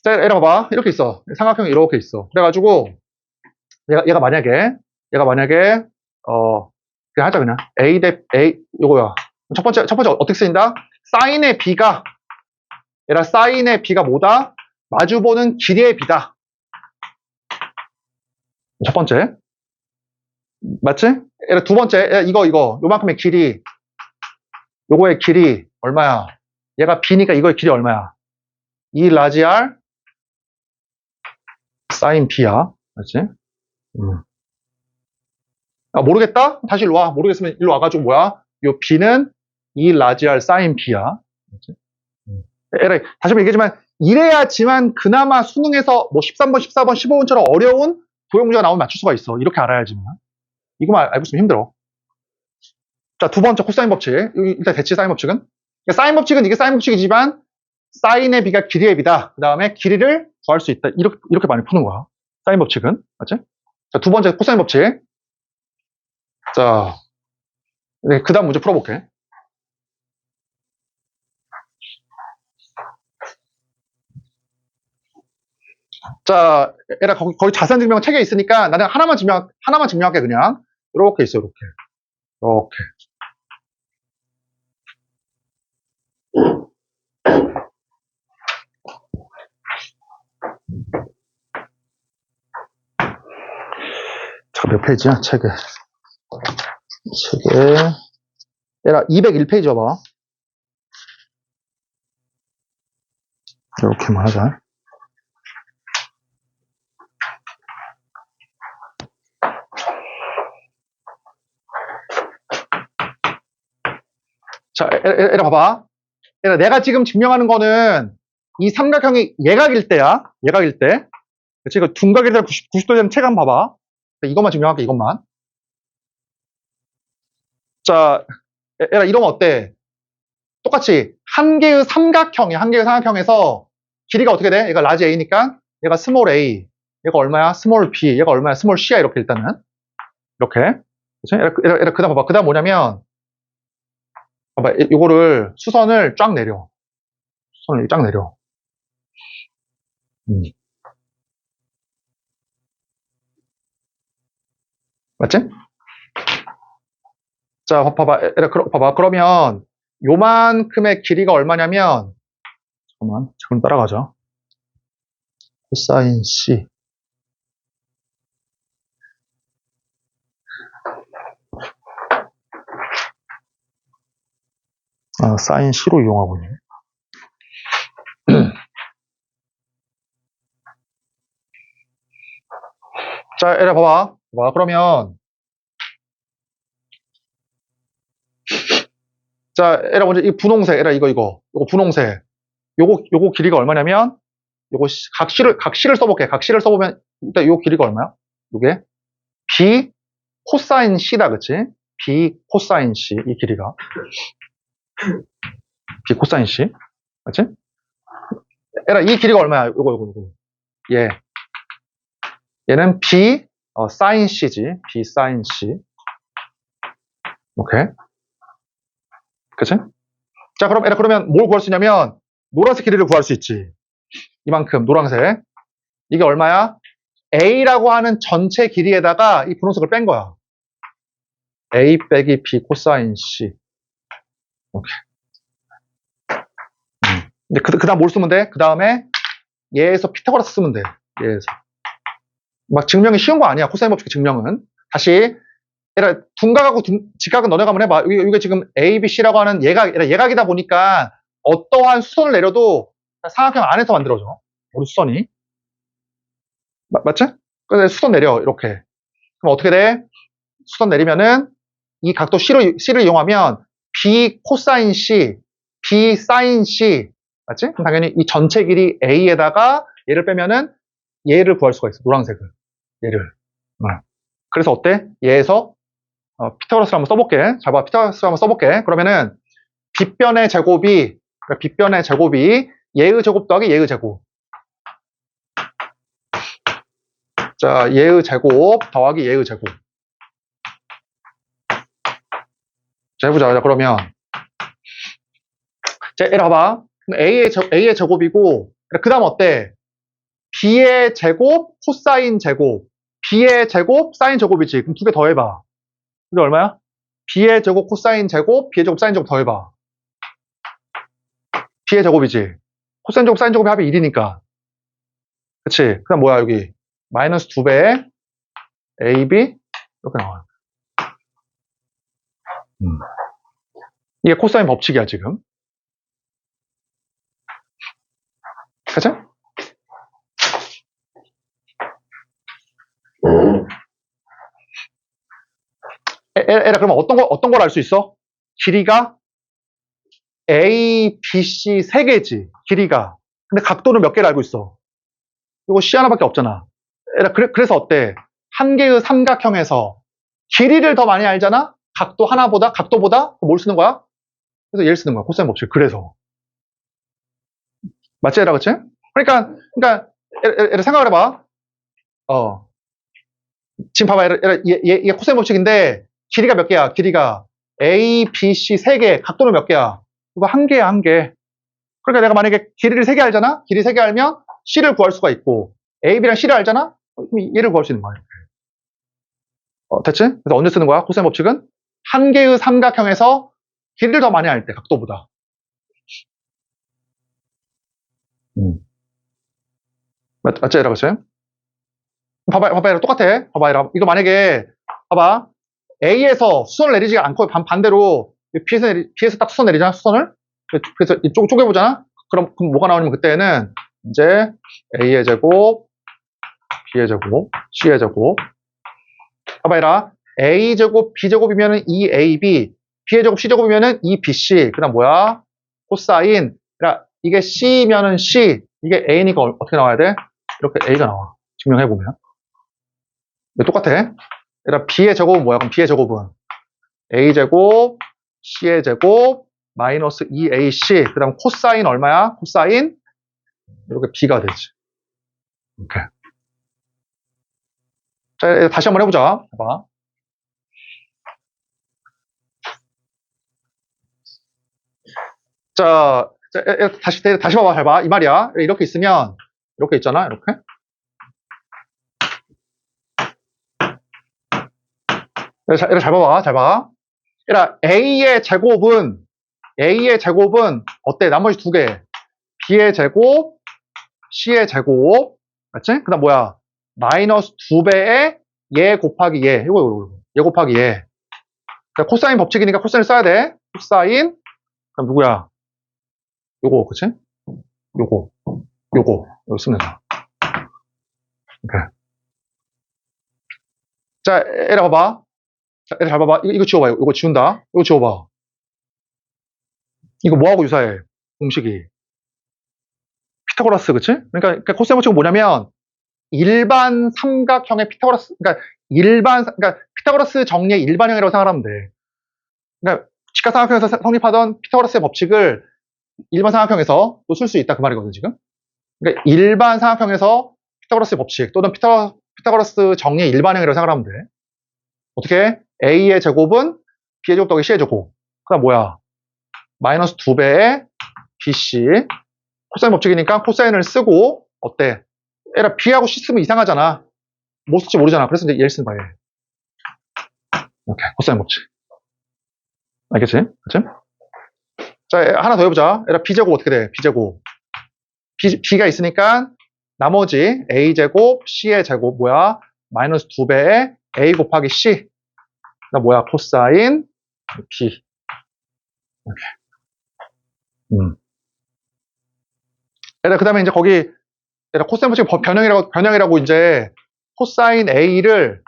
자, 얘라 봐봐. 이렇게 있어. 삼각형이 이렇게 있어. 그래가지고 얘가 만약에 그냥 하자 그냥 A 대 A 요거야. 첫 번째 어떻게 쓰인다? 사인의 B가 얘라 사인의 B가 뭐다? 마주보는 길이의 B다. 첫 번째. 맞지? 얘라 두 번째. 얘라 이거 요만큼의 길이 요거의 길이 얼마야? 얘가 B니까 이거의 길이 얼마야? 2 라지 R 사인 B야. 맞지? 아, 모르겠다? 다시 일로 와. 모르겠으면 일로 와가지고 뭐야? 요 B는 2 라지 R 사인 B야. 얘라 다시 한번 얘기하지만 이래야지만 그나마 수능에서 뭐 13번, 14번, 15번처럼 어려운 도형 문제가 나오면 맞출 수가 있어. 이렇게 알아야지만. 이거만 알고 있으면 힘들어. 자, 두 번째 코사인 법칙. 일단 대치 사인 법칙은? 그러니까 사인 법칙은 이게 사인 법칙이지만 사인의 B가 길이의 B다. 그 다음에 길이를 구할 수 있다. 이렇게 많이 푸는 거야. 사인 법칙은. 맞지? 자, 두 번째 코사인 법칙. 자, 그 다음 문제 풀어볼게. 자, 얘라 거기 자세한 증명 책에 있으니까 나는 하나만 증명할게 그냥. 이렇게 있어, 이렇게. 이렇게. 자, 몇 페이지야? 책에. 얘라 201페이지 봐봐. 이렇게만 하자. 자, 얘라 봐봐. 얘라 내가 지금 증명하는 거는 이 삼각형이 예각일 때야. 예각일 때. 그치? 그 둔각일 때 90도 되는 책 한번 봐봐. 이것만 증명할게, 이것만. 자, 얘라 이러면 어때? 똑같이 한 개의 삼각형에서 길이가 어떻게 돼? 얘가 라지 A니까 얘가 스몰 A. 얘가 얼마야? 스몰 B. 얘가 얼마야? 스몰 C야. 이렇게 일단은. 이렇게. 그치? 얘라 그 다음 봐봐. 그 다음 뭐냐면 봐봐. 이거를 수선을 쫙 내려. 수선을 쫙 내려. 맞지? 자, 봐봐. 그러면 요만큼의 길이가 얼마냐면 잠깐만. 지금 따라가자. 코사인 C. 아, 사인 C로 이용하고 있네. 자, 얘라 봐봐. 그러면 자, 얘라 먼저 이 분홍색, 얘라 이거 분홍색. 요거 길이가 얼마냐면 요거 각실을 써볼게. 각실을 써보면 일단 요 길이가 얼마야? 요게 B 코사인 C다, 그치? B 코사인 C 이 길이가. B 코사인 C. 맞지? 얘라, 이 길이가 얼마야? 요거. 얘는 B, 사인 C지. B 사인 C. 오케이. 그치? 자, 그럼, 그러면 뭘 구할 수 있냐면, 노란색 길이를 구할 수 있지. 이만큼, 노란색. 이게 얼마야? A라고 하는 전체 길이에다가 이 분홍색을 뺀 거야. A 빼기 B 코사인 C. 오케이. 근데 그 다음 뭘 쓰면 돼? 그 다음에 얘에서 피타고라스 쓰면 돼. 얘에서. 막 증명이 쉬운 거 아니야. 코사인 법칙 증명은. 다시. 얘라, 둔각하고 직각은 너네가 한번 해봐. 이게 지금 A, B, C라고 하는 예각이다 보니까 어떠한 수선을 내려도 삼각형 안에서 만들어져. 우리 수선이. 맞지? 그래서 수선 내려. 이렇게. 그럼 어떻게 돼? 수선 내리면은 이 각도 C를 이용하면 B 코사인 C, B 사인 C. 맞지? 그럼 당연히 이 전체 길이 A에다가 얘를 빼면은 얘를 구할 수가 있어. 노란색을. 얘를. 그래서 어때? 얘에서 피타고라스를 한번 써볼게. 자, 봐. 피타고라스를 한번 써볼게. 그러면은 빗변의 제곱이 얘의 제곱 더하기 얘의 제곱. 자, 얘의 제곱 더하기 얘의 제곱. 자, 해보자. 자, 그러면 자, 얘를 봐봐. A의 제곱이고 그 다음 어때? B의 제곱 코사인 제곱. B의 제곱 사인 제곱이지. 그럼 두 개 더해봐. 이게 얼마야? B의 제곱 코사인 제곱, B의 제곱 사인 제곱 더해봐. B의 제곱이지. 코사인 제곱 사인 제곱이 합이 1이니까. 그치? 그 다음 뭐야 여기? 마이너스 2배에 AB 이렇게 나와요. 이게 코사인 법칙이야 지금. 그치? 에라 그러면 어떤 걸 알 수 있어? 길이가 A, B, C 세 개지. 길이가. 근데 각도는 몇 개를 알고 있어? 이거 C 하나밖에 없잖아. 에라 그래서 어때? 한 개의 삼각형에서 길이를 더 많이 알잖아? 각도보다 뭘 쓰는 거야? 그래서 얘를 쓰는 거야. 코사인 법칙. 그래서. 맞지, 에라, 그치? 그러니까, 에라 생각을 해봐. 지금 봐봐, 얘 코사인 법칙인데, 길이가 몇 개야? 길이가 A, B, C 세 개, 각도는 몇 개야? 이거 한 개야, 한 개. 그러니까 내가 만약에 길이를 세 개 알잖아? 길이 세 개 알면 C를 구할 수가 있고, A, B랑 C를 알잖아? 그럼 얘를 구할 수 있는 거야. 됐지? 그래서 언제 쓰는 거야? 코사인 법칙은? 한 개의 삼각형에서 길이를 더 많이 알 때, 각도보다. 맞지, 얘라, 그치? 봐봐, 얘라, 똑같아. 봐봐, 얘라. 이거 만약에, 봐봐. A에서 수선을 내리지 않고 반대로 B에서 딱 수선 내리잖아, 수선을. 그래서 이쪽 쪼개보잖아? 그럼 뭐가 나오냐면 그때는 이제 A의 제곱, B의 제곱, C의 제곱. 봐봐, 얘라. A 제곱, B 제곱이면은 2AB, B의 제곱, C 제곱이면은 2BC. 그 다음 뭐야? 코사인. 그러니까 이게 C면은 C, 이게 A니까 어떻게 나와야 돼? 이렇게 A가 나와. 증명해보면. 똑같아. 그러니까 B의 제곱은 뭐야? 그럼 B의 제곱은 A 제곱, C의 제곱, 마이너스 2AC. 그 다음 코사인 얼마야? 코사인 이렇게 B가 되지. 이렇게. 자, 다시 한번 해보자. 봐봐. 자, 다시 봐봐. 잘 봐. 이 말이야. 이렇게 있으면 이렇게 있잖아. 이렇게. 잘 봐봐. 잘 봐. 얘라 A의 제곱은 어때? 나머지 두 개. B의 제곱, C의 제곱. 맞지? 그 다음 뭐야? 마이너스 2배의 얘 곱하기 얘. 이거. 얘 곱하기 얘. 그러니까 코사인 법칙이니까 코사인을 써야 돼. 코사인. 그럼 누구야? 요거, 그치? 요거 쓰면 된다. 오케이. 자, 에라 봐봐. 자, 에라 잘 봐봐. 이거 지워봐. 이거 지운다. 이거 지워봐. 이거 뭐하고 유사해? 공식이. 피타고라스, 그치? 그러니까 코사인 법칙은 뭐냐면, 일반 삼각형의 피타고라스, 그러니까 피타고라스 정리의 일반형이라고 생각하면 돼. 그러니까 직각삼각형에서 성립하던 피타고라스의 법칙을 일반 삼각형에서 또 쓸 수 있다 그 말이거든 지금. 그러니까 일반 삼각형에서 피타고라스의 법칙 또는 피타고라스 정리의 일반형이라고 생각하면 돼. 어떻게? A의 제곱은 B의 제곱 더하기 C의 제곱. 그다음 뭐야? 마이너스 2배의 BC. 코사인 법칙이니까 코사인을 쓰고 어때? 에라 B하고 C 쓰면 이상하잖아. 뭐 쓸지 모르잖아. 그래서 이제 얘를 쓰는 거야. 이렇게 코사인 법칙. 알겠지? 그치? 자, 하나 더 해보자. 에라 B제곱 어떻게 돼? B제곱. B가 있으니까 나머지 A제곱, C의 제곱 뭐야? 마이너스 2배의 A 곱하기 C. 나 뭐야? 코사인 B. 이렇게. 에라 그 다음에 이제 거기 에라 코사인 법칙 변형이라고 이제 코사인 A를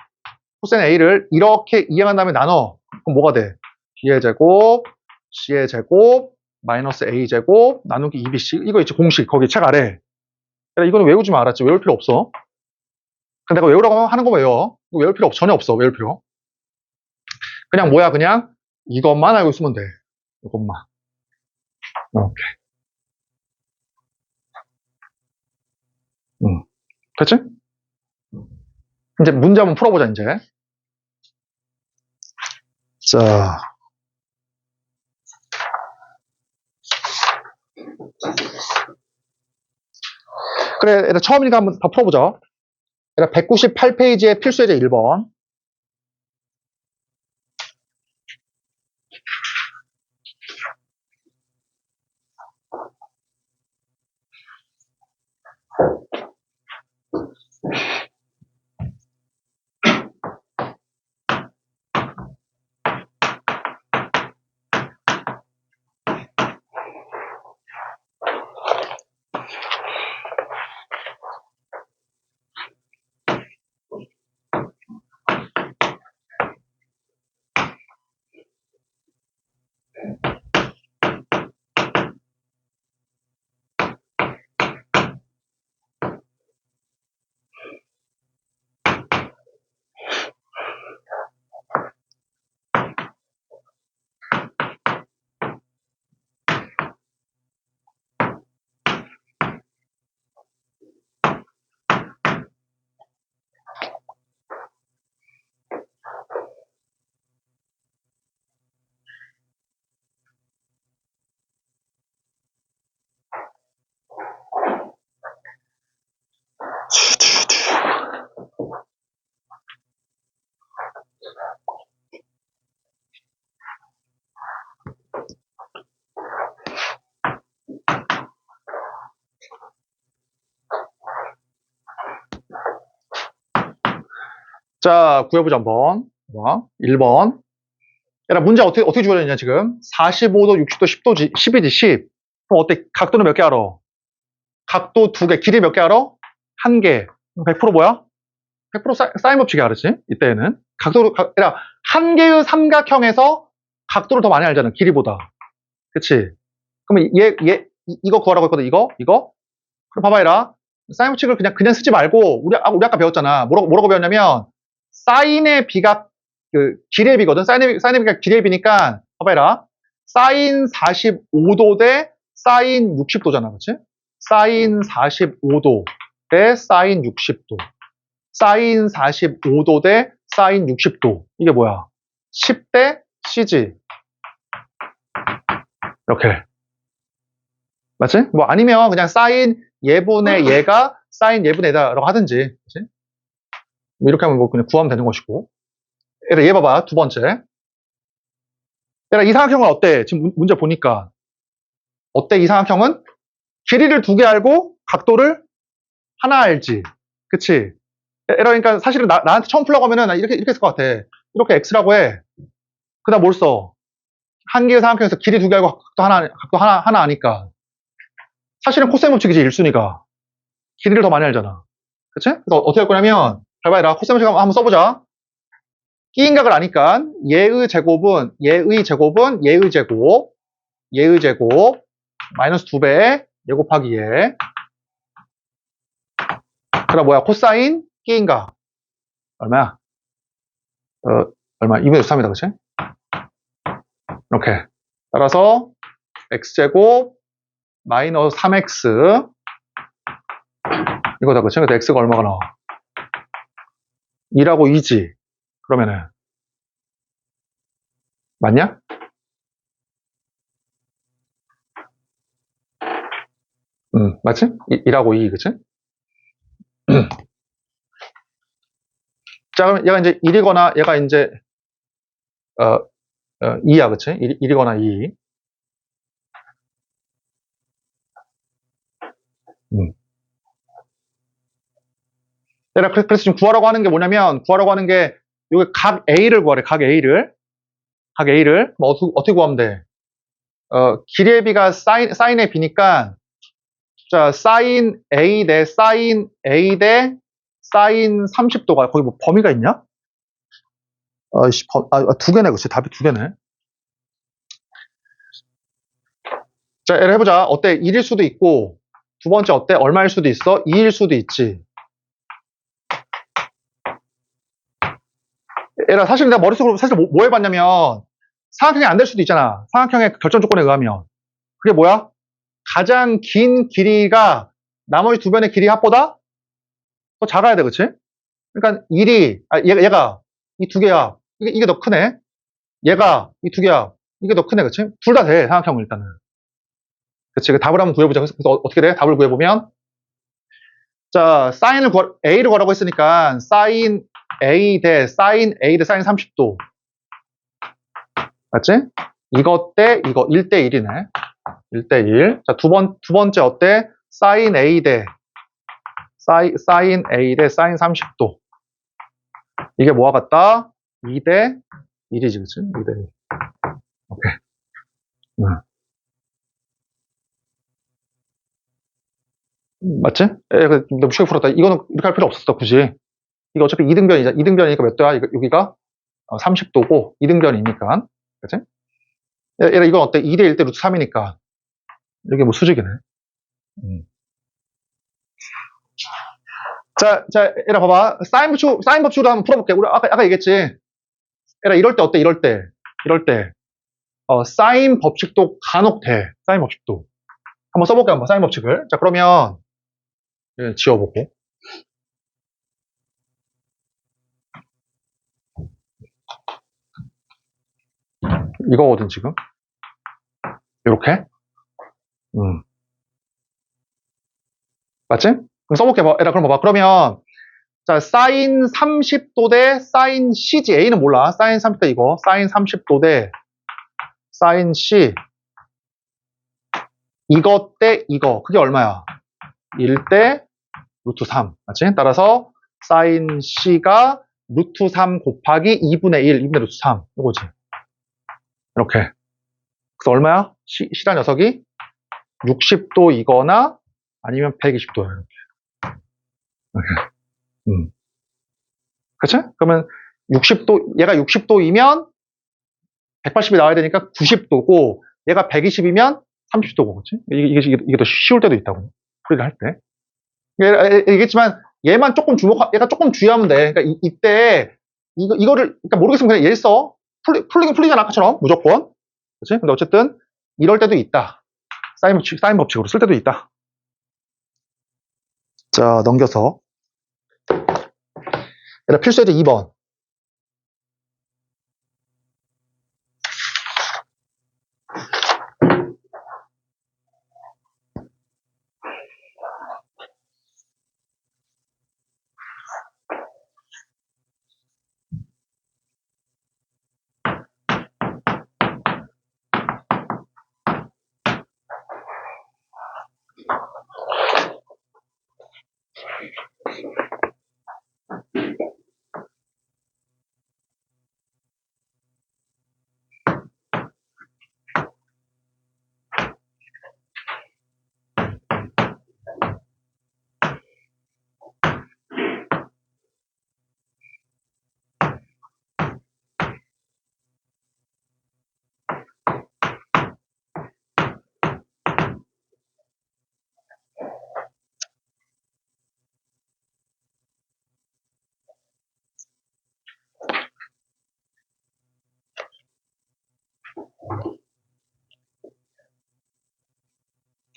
이렇게 이행한 다음에 나눠. 그럼 뭐가 돼? B의 제곱, C의 제곱, 마이너스 A제곱, 나누기 2BC. 이거 있지, 공식. 거기 책 아래. 이거는 외우지 마, 알았지? 외울 필요 없어. 근데 내가 외우라고 하는 거 외워. 외울 필요 전혀 없어, 외울 필요. 그냥 뭐야, 그냥 이것만 알고 있으면 돼. 이것만. 이렇게. 됐지? 이제 문제 한번 풀어보자, 이제. 자. 그래, 일단 처음이니까 한번 다 풀어보자. 198페이지의 필수예제 1번. 자, 구해보자, 한번. 1번. 야, 문제 어떻게 주어졌냐, 지금? 45도, 60도, 10도지, 10이지, 10. 그럼 어때? 각도는 몇 개 알아? 각도 2개, 길이 몇 개 알아? 1개. 100% 뭐야? 100% 사인 법칙이 알았지? 이때는. 야, 한 개의 삼각형에서 각도를 더 많이 알잖아, 길이보다. 그치? 그러면 이거 구하라고 했거든, 이거? 그럼 봐봐, 얘라. 사인 법칙을 그냥 쓰지 말고, 우리 아까 배웠잖아. 뭐라고 배웠냐면, 사인의 비가 길의 비거든. 사인의 비가 길의 비니까 봐봐, 얘라. 사인 45도 대 사인 60도잖아, 그렇지? 사인 45도 대 사인 60도. 사인 45도 대 사인 60도. 이게 뭐야? 10 대 C지. 이렇게. 맞지? 뭐 아니면 그냥 사인 예분의 얘가 사인 예분의 얘다라고 하든지. 그치? 뭐 이렇게 하면 뭐 그냥 구하면 되는 것이고. 얘 봐봐. 두 번째. 얘가 이삼각형은 어때? 지금 문제 보니까. 어때? 이삼각형은 길이를 2개 알고 각도를 하나 알지. 그치? 그러니까 사실은 나한테 처음 풀라고 하면은 나 이렇게 했을 것 같아. 이렇게 x라고 해. 그 다음 뭘 써? 한 개의 삼각형에서 길이 2개 알고 각도 하나 아니까. 사실은 코사인 법칙이지, 1순위가. 길이를 더 많이 알잖아. 그치? 그래서 어떻게 할 거냐면, 잘 봐라. 코사인 법칙 한번 써보자. 끼인각을 아니까, 얘의 제곱, 마이너스 2배, 얘 곱하기 얘. 그럼 뭐야? 코사인 끼인각. 얼마야? 얼마? 2분의 3이다, 그치? 이렇게. 따라서, x제곱, 마이너스 3x 이거다, 그치? 그래서 x가 얼마가 나와? 2라고 2지. 그러면은 맞냐? 맞지? 2라고 2, 그치? 자, 그럼 얘가 이제 1이거나 얘가 이제 2야, 그치? 1이거나 2. 그래서 지금 구하라고 하는 게 뭐냐면, 구하라고 하는 게, 여기 각 A를 구하래, 각 A를. 각 A를. 뭐 어떻게 구하면 돼? 길이의 B가 사인의 B니까, 자, 사인 A 대 사인 A 대 사인 30도가, 거기 뭐 범위가 있냐? 두 개네, 그치? 답이 두 개네. 자, 얘를 해보자. 어때? 1일 수도 있고, 두 번째 어때? 얼마일 수도 있어? 2일 수도 있지. 얘라 사실 내가 머릿속으로 사실 뭐 해봤냐면, 삼각형이 안 될 수도 있잖아. 삼각형의 결정 조건에 의하면. 그게 뭐야? 가장 긴 길이가 나머지 두 변의 길이 합보다 더 작아야 돼, 그치? 그러니까 1이, 얘가 이 두 개야. 이게 더 크네. 얘가 이 두 개야. 이게 더 크네, 그치? 둘 다 돼, 삼각형은 일단은. 그치? 그 답을 한번 구해보자. 그래서 어떻게 돼? 답을 구해보면, 자, A를 구하라고 했으니까, 사인 A 대 사인 30도. 맞지? 이것 대 이거 1대 1이네. 1대 1. 자, 두 번째 어때? 사인 A 대 사인 A 대 사인 30도. 이게 뭐와 같다? 2 대 1이지, 그치? 2 대 1. 오케이. 맞지? 너무 쉽게 풀었다. 이거는 이렇게 할 필요 없었어, 굳이. 이거 어차피 2등변이잖아. 2등변이니까 몇 도야? 여기가 30도고, 2등변이니까. 그치? 얘라 이건 어때? 2대 1대 루트 3이니까. 이게 뭐 수직이네. 자, 얘라 봐봐. 사인 법칙으로 한번 풀어볼게. 우리 아까 얘기했지. 얘라 이럴 때 어때? 이럴 때. 사인 법칙도 간혹 돼. 사인 법칙도. 한번 써볼게, 한번, 사인 법칙을. 자, 그러면, 지워보고. 이거거든, 지금. 요렇게. 맞지? 그럼 써볼게. 그럼 봐봐. 그러면, 자, 사인 30도 대 사인 C지. A는 몰라. 사인 30도 이거. 사인 30도 대 사인 C. 이거 대 이거. 그게 얼마야? 1 대 루트 3. 맞지? 따라서 사인 C가 루트 3 곱하기 2분의 1, 2분의 루트 3. 이거지. 이렇게. 그래서 얼마야? C란 녀석이 60도이거나 아니면 120도야. 이렇게. 그치? 그러면 60도, 얘가 60도이면 180이 나와야 되니까 90도고, 얘가 120이면 30도고, 그치? 이게 더 쉬울 때도 있다고. 풀이를 할 때. 얘기했지만, 얘가 조금 주의하면 돼. 그러니까 이때, 이거를, 그러니까 모르겠으면 그냥 얘 써. 풀리긴 풀리잖아, 아까처럼. 무조건. 그치? 근데 어쨌든, 이럴 때도 있다. 사인 법칙으로 쓸 때도 있다. 자, 넘겨서. 얘들아, 필수예제 2번.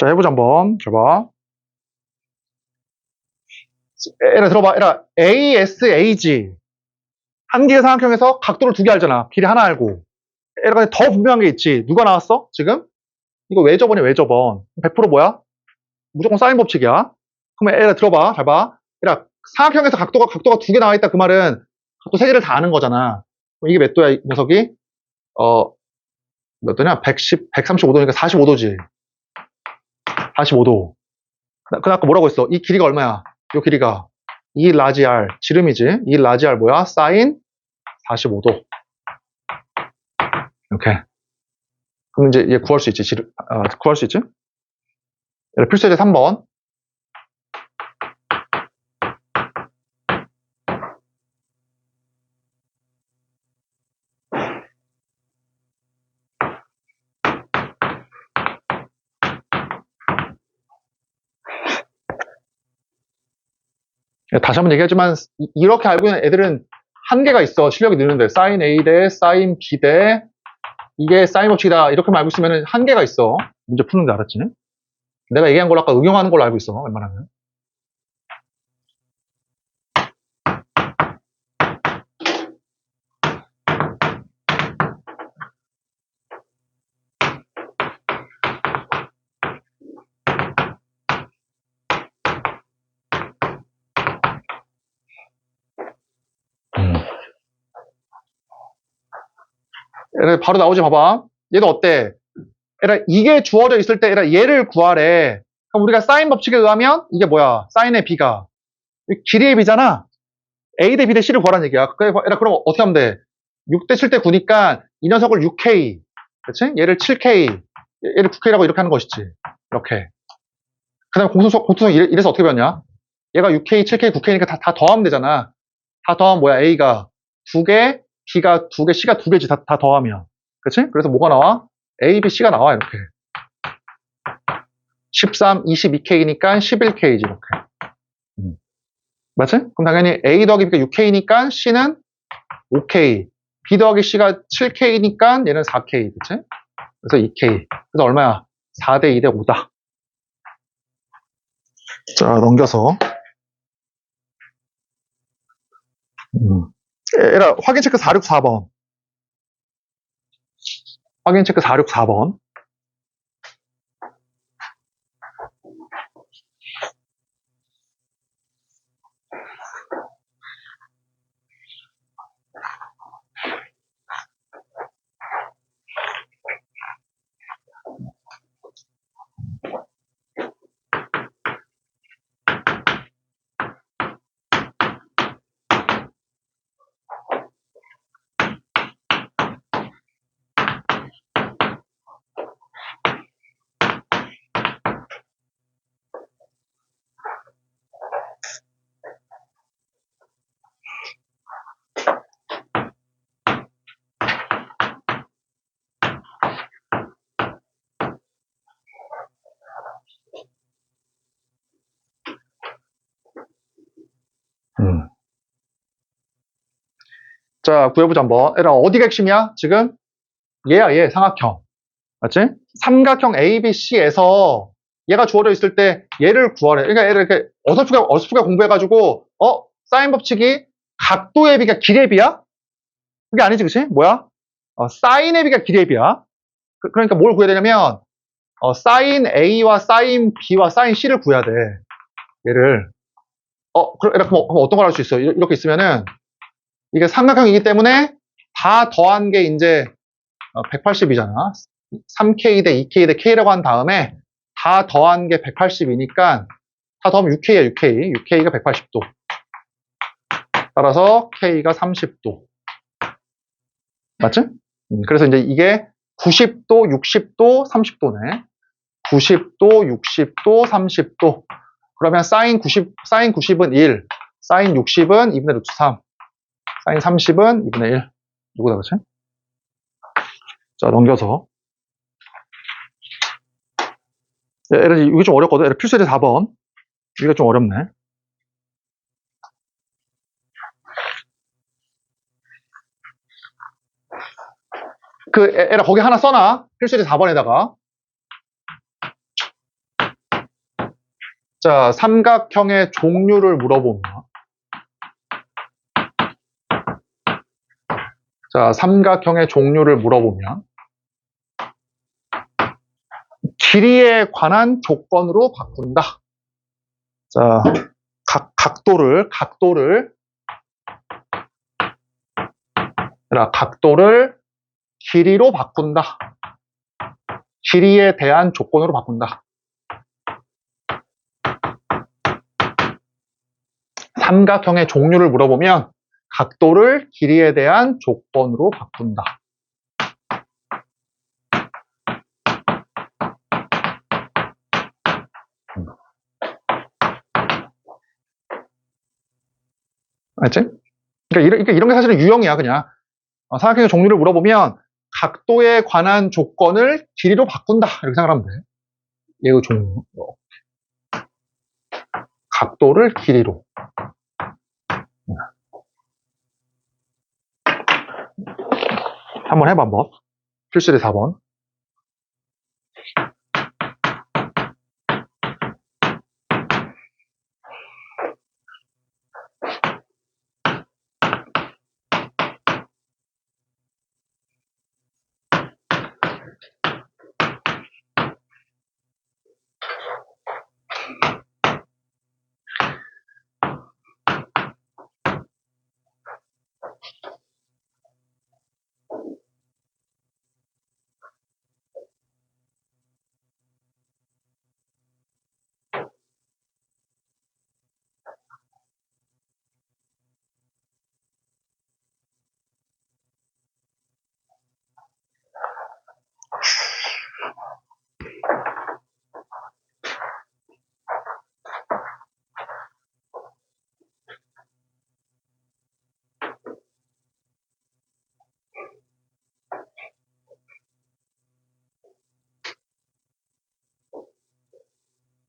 자, 해보자, 한번. 잘 봐. 얘라 들어봐. 얘라 ASAG. 한 개의 삼각형에서 각도를 두 개 알잖아. 길이 하나 알고. 얘가 더 분명한 게 있지. 누가 나왔어? 지금? 이거 외접원이야, 외접원. 100% 뭐야? 무조건 사인 법칙이야. 그러면 얘라 들어봐. 잘 봐. 얘라 삼각형에서 각도가 두 개 나와 있다. 그 말은 각도 세 개를 다 아는 거잖아. 그럼 이게 몇 도야, 이 녀석이? 몇 도냐? 135도니까 45도지. 45도. 그 아까 뭐라고 했어? 이 길이가 얼마야? 이 길이가 2 라지 R 지름이지. 2 라지 R 뭐야? 사인 45도. 이렇게. 그럼 이제 얘 구할 수 있지. 구할 수 있지? 필수 예제 3번. 다시 한번 얘기하지만 이렇게 알고 있는 애들은 한계가 있어. 실력이 느는데 사인 A 대 사인 B 대 이게 사인 법칙이다. 이렇게만 알고 있으면 한계가 있어. 문제 푸는데 알았지? 내가 얘기한 걸 아까 응용하는 걸로 알고 있어. 웬만하면. 얘를 바로 나오지 봐봐. 얘도 어때? 얘를 이게 주어져 있을 때 얘를 구하래. 그럼 우리가 사인 법칙에 의하면 이게 뭐야? 사인의 B가 길이의 B잖아. A 대 B 대 C를 구하라는 얘기야. 그럼 어떻게 하면 돼? 6 대 7 대 9니까 이 녀석을 6K, 그렇지? 얘를 7K, 얘를 9K라고 이렇게 하는 것이지. 이렇게. 그 다음에 공수석 이래서 어떻게 배웠냐? 얘가 6K, 7K, 9K니까 다 더하면 되잖아. 다 더하면 뭐야? A가 2개, B가 2개, C가 2개지. 다 더하면. 그렇지? 그래서 뭐가 나와? A, B, C가 나와. 이렇게. 13, 22K니까 11K지. 이렇게. 맞지? 그럼 당연히 A 더하기 B가 6K니까 C는 5K. B 더하기 C가 7K니까 얘는 4K. 그치? 그래서 2K. 그래서 얼마야? 4대 2대 5다. 자, 넘겨서. 얘라 확인 체크 464번. 확인 체크 464번. 자, 구해보자 한번. 얘라 어디가 핵심이야? 지금? 얘야, 얘 삼각형. 맞지? 삼각형 ABC에서 얘가 주어져 있을 때 얘를 구하래. 그러니까 얘를 이렇게 어설프게 공부해가지고 사인 법칙이 각도의 B가 길의 B야? 그게 아니지, 그치? 뭐야? 사인의 B가 길의 B야. 그러니까 뭘 구해야 되냐면 사인 A와 사인 B와 사인 C를 구해야 돼. 얘를. 그럼 어떤 걸 할 수 있어? 이렇게 있으면은 이게 삼각형이기 때문에 다 더한 게 이제 180이잖아. 3K 대 2K 대 K라고 한 다음에 다 더한 게 180이니까 다 더하면 6K야, 6K. 6K가 180도. 따라서 K가 30도. 맞지? 그래서 이제 이게 90도, 60도, 30도네. 90도, 60도, 30도. 그러면 사인 90은 1, 사인 60은 2분의 루트 3, 사인 30은 2분의 1. 누구다, 그치? 자, 넘겨서. 이게 좀 어렵거든. 필수 예제 4번. 이게 좀 어렵네. 거기 하나 써놔. 필수 예제 4번에다가. 자, 삼각형의 종류를 물어보면. 자, 삼각형의 종류를 물어보면. 길이에 관한 조건으로 바꾼다. 자, 각도를 길이로 바꾼다. 길이에 대한 조건으로 바꾼다. 삼각형의 종류를 물어보면 각도를 길이에 대한 조건으로 바꾼다. 알지? 그러니까 이런 게 사실은 유형이야, 그냥. 삼각형의 종류를 물어보면 각도에 관한 조건을 길이로 바꾼다. 이렇게 생각하면 돼. 얘의 종류. 각도를 길이로. 한번 해봐, 한번. 필수리 4번.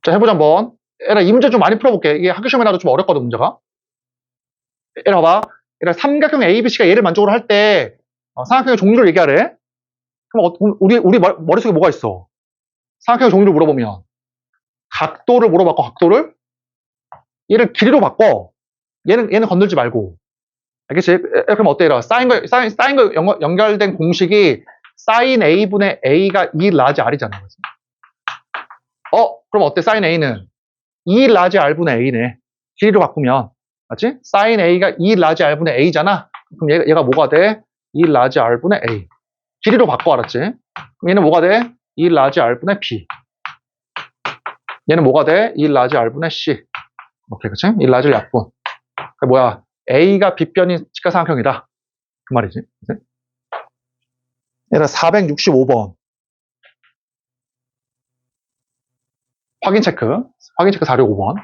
자, 해보자, 한번. 얘들아, 이 문제 좀 많이 풀어볼게. 이게 학교 시험에 나도 좀 어렵거든, 문제가. 얘들아, 봐봐. 얘들아, 삼각형 ABC가 얘를 만족으로 할 때, 삼각형의 종류를 얘기하래. 그럼 우리 머릿속에 뭐가 있어? 삼각형의 종류를 물어보면, 각도를 물어봤고, 각도를? 얘를 길이로 바꿔. 얘는 건들지 말고. 알겠지? 그럼 어때? 얘들아, 사인과 연결된 공식이 sin A분의 A가 2 라지 R이잖아. 그럼 어때? sin A는 2 라지 R분의 A네. 길이로 바꾸면. 맞지? sin A가 2 라지 R분의 A잖아. 그럼 얘가 뭐가 돼? 2 라지 R분의 A. 길이로 바꿔, 알았지? 그럼 얘는 뭐가 돼? 2 라지 R분의 B. 얘는 뭐가 돼? 2 라지 R분의 C. 오케이, 그치? 1 라지 약분. 그 뭐야? A가 빗변인 직각삼각형이다. 그 말이지. 그치? 얘는 465번. 확인 체크 465번.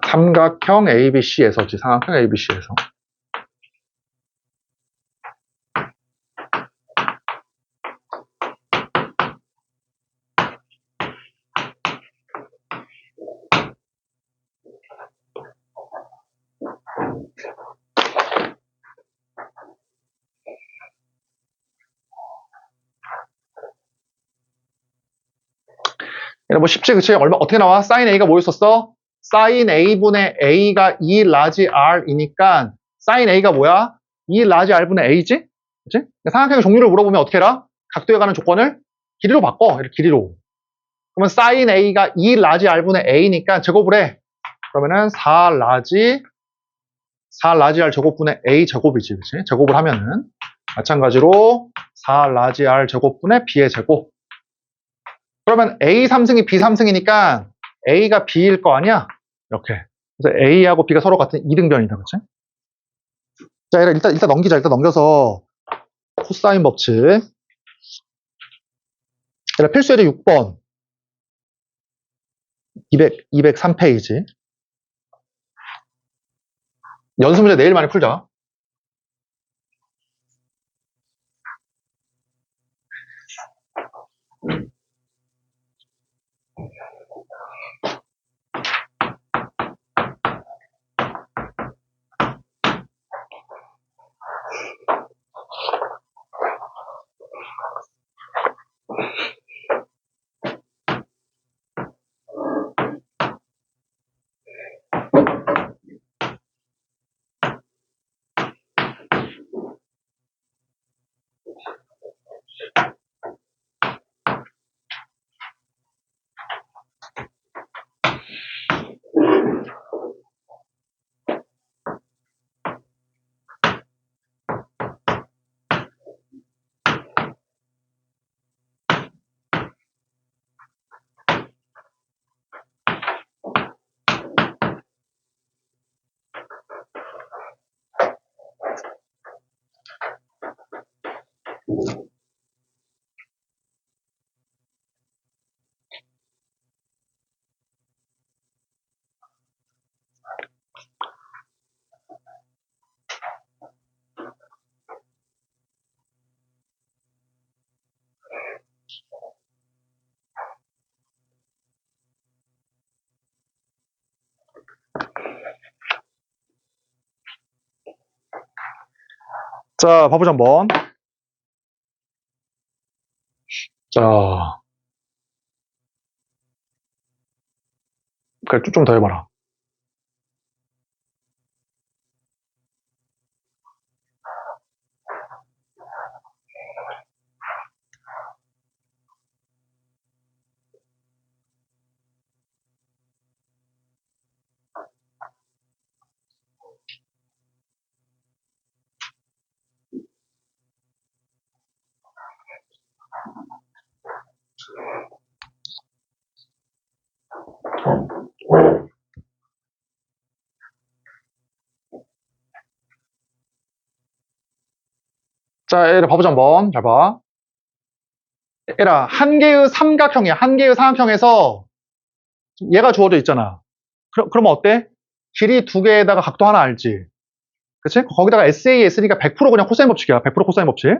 삼각형 ABC에서지, 삼각형 ABC에서. 뭐 쉽지, 그치? 어떻게 나와? sin A가 뭐였었어? sin A분의 A가 2 라지 R이니까 sin A가 뭐야? 2 라지 R분의 A지? 그치? 삼각형의 종류를 물어보면 어떻게 해라? 각도에 관한 조건을 길이로 바꿔. 이렇게 길이로. 그러면 sin A가 2 라지 R분의 A니까 제곱을 해. 그러면은 4 라지 R 제곱분의 A 제곱이지. 그치? 제곱을 하면은 마찬가지로 4 라지 R 제곱분의 B의 제곱. 그러면 A 3승이 B 3승이니까 A가 B일 거 아니야? 이렇게. 그래서 A하고 B가 서로 같은 이등변이다. 그치? 자, 일단 넘기자. 일단 넘겨서 코사인 법칙. 필수예제 6번. 203페이지. 연습 문제 내일 많이 풀자. 자, 봐보자 한번. 자, 그래, 좀 더 해봐라. 자, 얘를 봐보자 한번. 잘 봐. 얘라, 한 개의 삼각형이야. 한 개의 삼각형에서 얘가 주어져 있잖아. 그러면 어때? 길이 두 개에다가 각도 하나 알지? 그치? 거기다가 SAS니까 100% 그냥 코사인 법칙이야. 100% 코사인 법칙.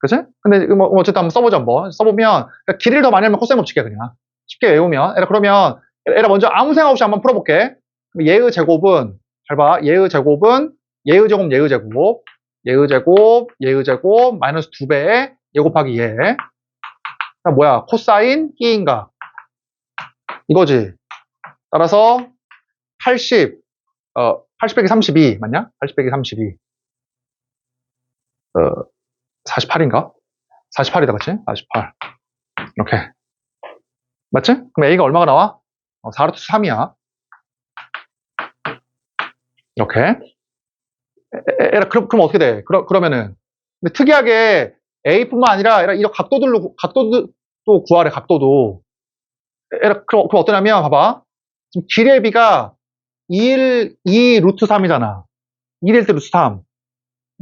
그치? 근데 뭐 어쨌든 한번 써보자 한번. 써보면 그러니까 길이를 더 많이 하면 코사인 법칙이야 그냥. 쉽게 외우면. 얘라 그러면 얘라 먼저 아무 생각 없이 한번 풀어볼게. 얘의 제곱은 잘 봐. 얘의 제곱은 얘의 제곱 얘의 제곱 얘의 제곱 얘의 제곱 마이너스 2배의 얘 곱하기 얘. 뭐야? 코사인 끼인가? 이거지. 따라서 80 80 빼기 32 맞냐? 80 빼기 32 48인가? 48이다 그치? 48 이렇게 맞지? 그럼 A가 얼마가 나와? 4루트 3이야 이렇게 그럼 어떻게 돼? 그러면은 근데 특이하게 A뿐만 아니라 이런 각도도 구하래 각도도 그럼 어떠냐면 봐봐 지금 길이의 B가 2 루트 3이잖아 2대 1대 루트 3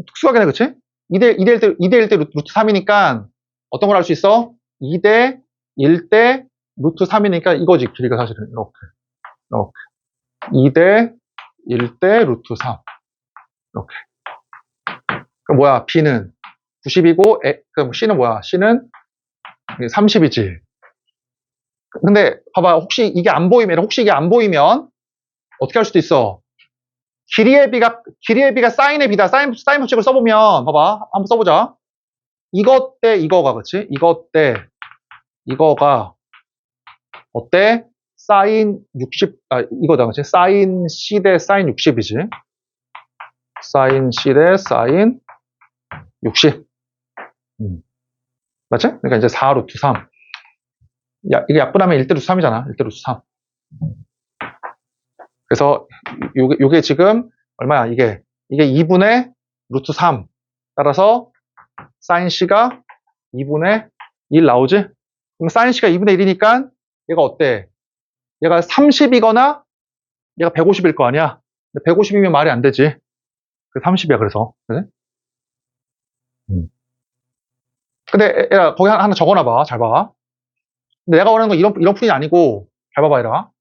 특수하게 네 그치? 2대 1대 루트 3이니까 어떤 걸 할 수 있어? 2대 1대 루트 3이니까 이거지 길이가 사실은 이렇게 2대 1대 루트 3 이렇게 그럼 뭐야 B는 90이고 그럼 C는 뭐야 C는 30이지 근데 봐봐 혹시 이게 안 보이면 어떻게 할 수도 있어 길이의 B가 사인의 B다 사인 법칙을 써보면 봐봐 한번 써보자 이것 대 이거가 그치 이것 대 이거가 어때? 사인 60, 이거다, 그치? 사인 C 대 사인 60이지. 사인 C 대 사인 60. 맞지? 그러니까 이제 4 루트 3. 이게 약분하면 1대 루트 3이잖아. 1대 루트 3. 그래서, 요게 지금, 얼마야? 이게 2분의 루트 3. 따라서, 사인 C가 2분의 1 나오지? 그럼 사인 C가 2분의 1이니까, 얘가 어때? 얘가 30이거나, 얘가 150일 거 아니야? 150이면 말이 안 되지. 30이야, 그래서. 그래? 근데, 야, 거기 하나 적어놔봐. 잘 봐. 근데 내가 원하는 건 이런 풀이 아니고, 잘 봐봐, 얘라.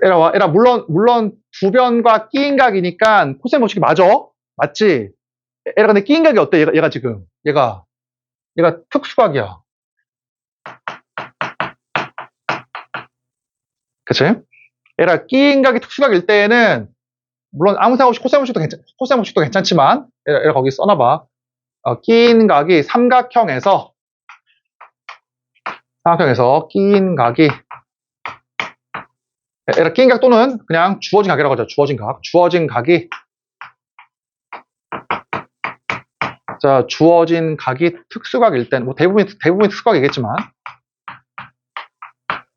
얘라, 물론, 두 변과 끼인각이니까 코사인 법칙이 맞아. 맞지? 얘라, 근데 끼인각이 어때? 얘가 지금. 얘가 특수각이야. 그치? 얘라, 끼인각이 특수각일 때에는, 물론 아무 생각 없이 코사인 법칙도 괜찮지만, 얘라 거기 써놔봐. 끼인 각이 삼각형에서 끼인 각이 얘라 끼인 각 또는 그냥 주어진 각이라고 하죠. 주어진 각이 자 주어진 각이 특수각일 때는 뭐 대부분이 특수각이겠지만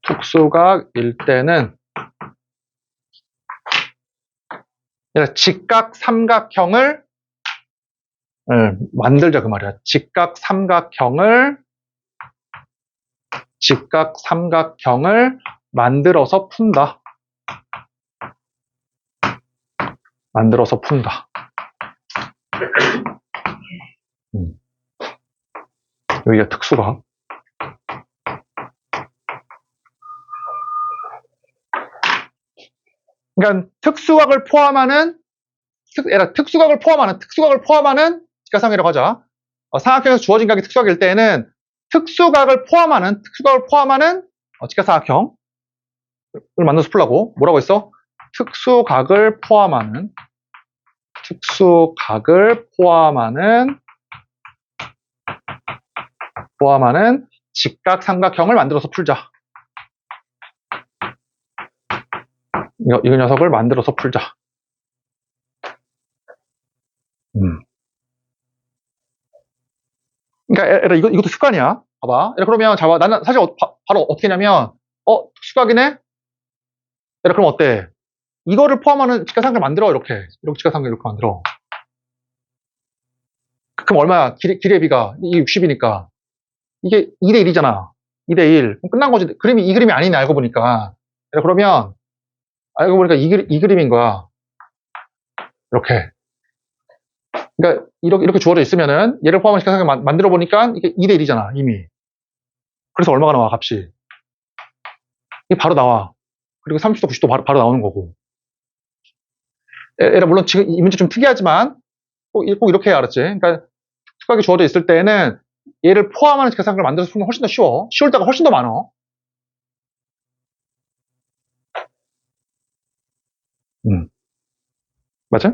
특수각일 때는 얘라 직각 삼각형을 만들자 그 말이야. 직각 삼각형을 만들어서 푼다. 여기가 특수각. 그러니까 특수각을 포함하는 직각삼각이라고 하자. 삼각형에서 주어진 각이 특수각일 때에는 특수각을 포함하는 직각삼각형을 만들어서 풀라고. 뭐라고 했어? 특수각을 포함하는 직각삼각형을 만들어서 풀자. 이 녀석을 만들어서 풀자. 그러니까 이것도 습관이야. 봐봐. 그러면 나는 사실 바로 어떻게 했냐면 특수각이네? 그럼 어때? 이거를 포함하는 직각삼각을 만들어. 이렇게 직각삼각 이렇게 만들어. 그럼 얼마야? 길이의 비가 이게 60이니까 이게 2대 1이잖아. 2대 1. 그럼 끝난 거지. 이 그림이 아니네, 알고 보니까. 그러면 알고 보니까 이 그림인 거야. 이렇게. 그러니까 이렇게 주어져 있으면은 얘를 포함한 직각삼각 만들어 보니까 이게 2대 1이잖아, 이미. 그래서 얼마가 나와, 값이? 이게 바로 나와. 그리고 30도, 90도 바로 나오는 거고. 물론 지금 이 문제 좀 특이하지만 꼭 이렇게 해야 알았지. 그러니까 특수각이 주어져 있을 때에는 얘를 포함하는 직각삼각을 만들어서 풀면 훨씬 더 쉬워. 쉬울 때가 훨씬 더 많어. 맞지?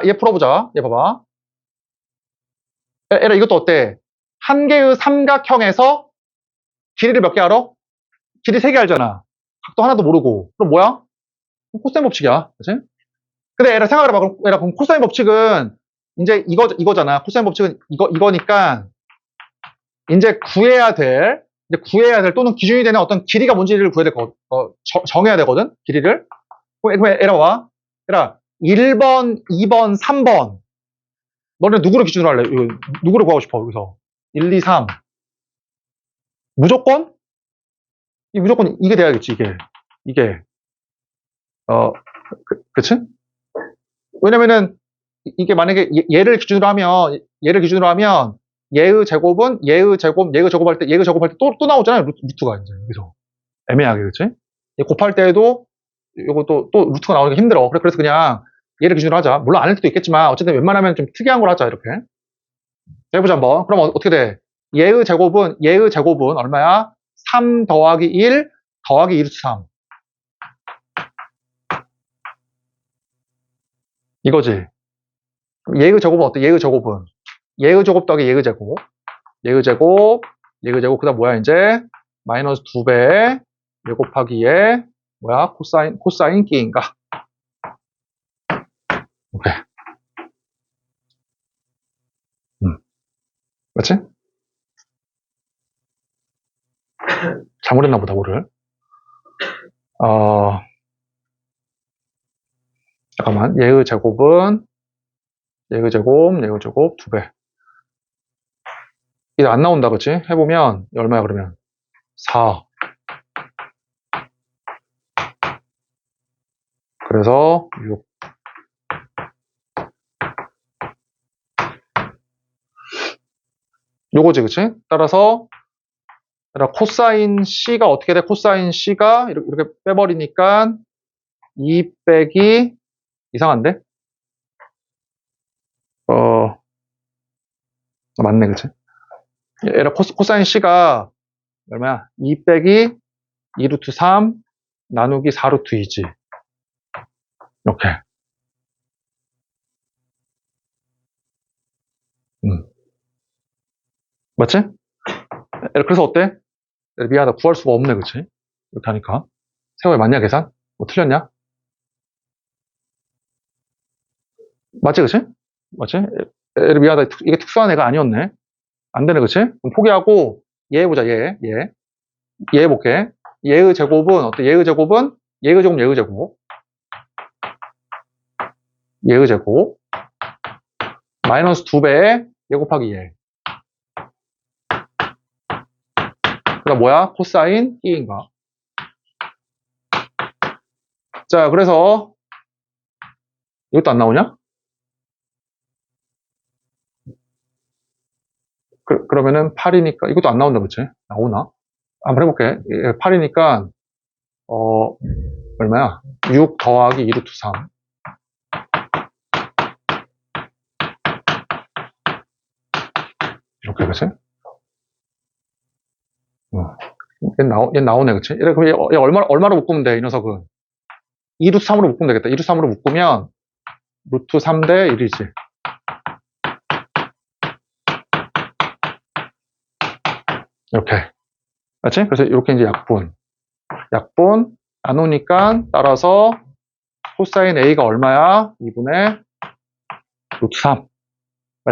얘 풀어보자. 얘 봐봐. 이것도 어때? 한 개의 삼각형에서 길이를 몇 개 알아? 길이 3개 알잖아. 각도 하나도 모르고. 그럼 뭐야? 코사인 법칙이야. 그치? 근데 생각을 해봐. 그럼 코사인 법칙은 이제 이거잖아. 코사인 법칙은 이거니까 이제 구해야 될 또는 기준이 되는 어떤 길이가 뭔지를 정해야 되거든? 길이를. 그럼 봐봐. 1번, 2번, 3번. 너네 누구를 기준으로 할래? 누구를 구하고 싶어, 여기서? 1, 2, 3. 무조건 이게 돼야겠지, 이게. 그치? 왜냐면은, 이게 만약에 얘를 기준으로 하면, 얘의 제곱은 얘의 제곱할 때 또 나오잖아요, 루트가 이제, 여기서. 애매하게, 그치? 얘 곱할 때에도, 이거 또 루트가 나오기가 힘들어. 그래서 그냥 얘를 기준으로 하자. 물론 아닐 수도 있겠지만, 어쨌든 웬만하면 좀 특이한 걸 하자, 이렇게. 해보자, 한번. 그럼 어떻게 돼? 얘의 제곱은 얼마야? 3 더하기 1 더하기 2루트 3. 이거지. 얘의 제곱은 어때? 얘의 제곱 더하기 얘의 제곱. 그 다음 뭐야, 이제? 마이너스 2배, 얘 곱하기 얘, 뭐야? 코사인 끼인가? 오케이. 그렇지? 잘못했나 보다, 뭐를. 잠깐만. 얘의 제곱은 얘의 제곱 2배. 이게 안 나온다, 그치? 해보면 얼마야, 그러면? 4. 그래서 6. 요거지, 그치? 따라서 코사인 C가 어떻게 돼? 코사인 C가 이렇게 빼버리니까 2 빼기 이상한데? 맞네, 그치? 코사인 C가 얼마야? 2 빼기 2루트 3 나누기 4루트 2지. 이렇게. 맞지? 그래서 어때? 미안하다. 구할 수가 없네, 그치? 이렇게 하니까. 세호야, 맞냐, 계산? 뭐 틀렸냐? 맞지, 그치? 맞지? 미안하다. 이게 특수한 애가 아니었네. 안 되네, 그치? 그럼 포기하고, 얘 해보자, 얘 해볼게. 얘의 제곱은 어때? 얘의 제곱. 마이너스 2배에 얘 곱하기 얘. 그다음 뭐야? 코사인 E인가? 자, 그래서 이것도 안 나오냐? 그러면은 8이니까, 이것도 안 나온다, 그치? 나오나? 한번 해볼게. 8이니까, 얼마야? 6 더하기 2 루트 3. 이렇게, 그치? 얘 나오네, 그치? 그럼 얘 얼마로 묶으면 돼, 이 녀석은? 2 루트 3으로 묶으면 되겠다. 2 루트 3으로 묶으면, 루트 3 대 1이지. 이렇게. 그치? 그래서 이렇게 이제 약분, 나누니까, 따라서, 코사인 A가 얼마야? 2분의 루트 3.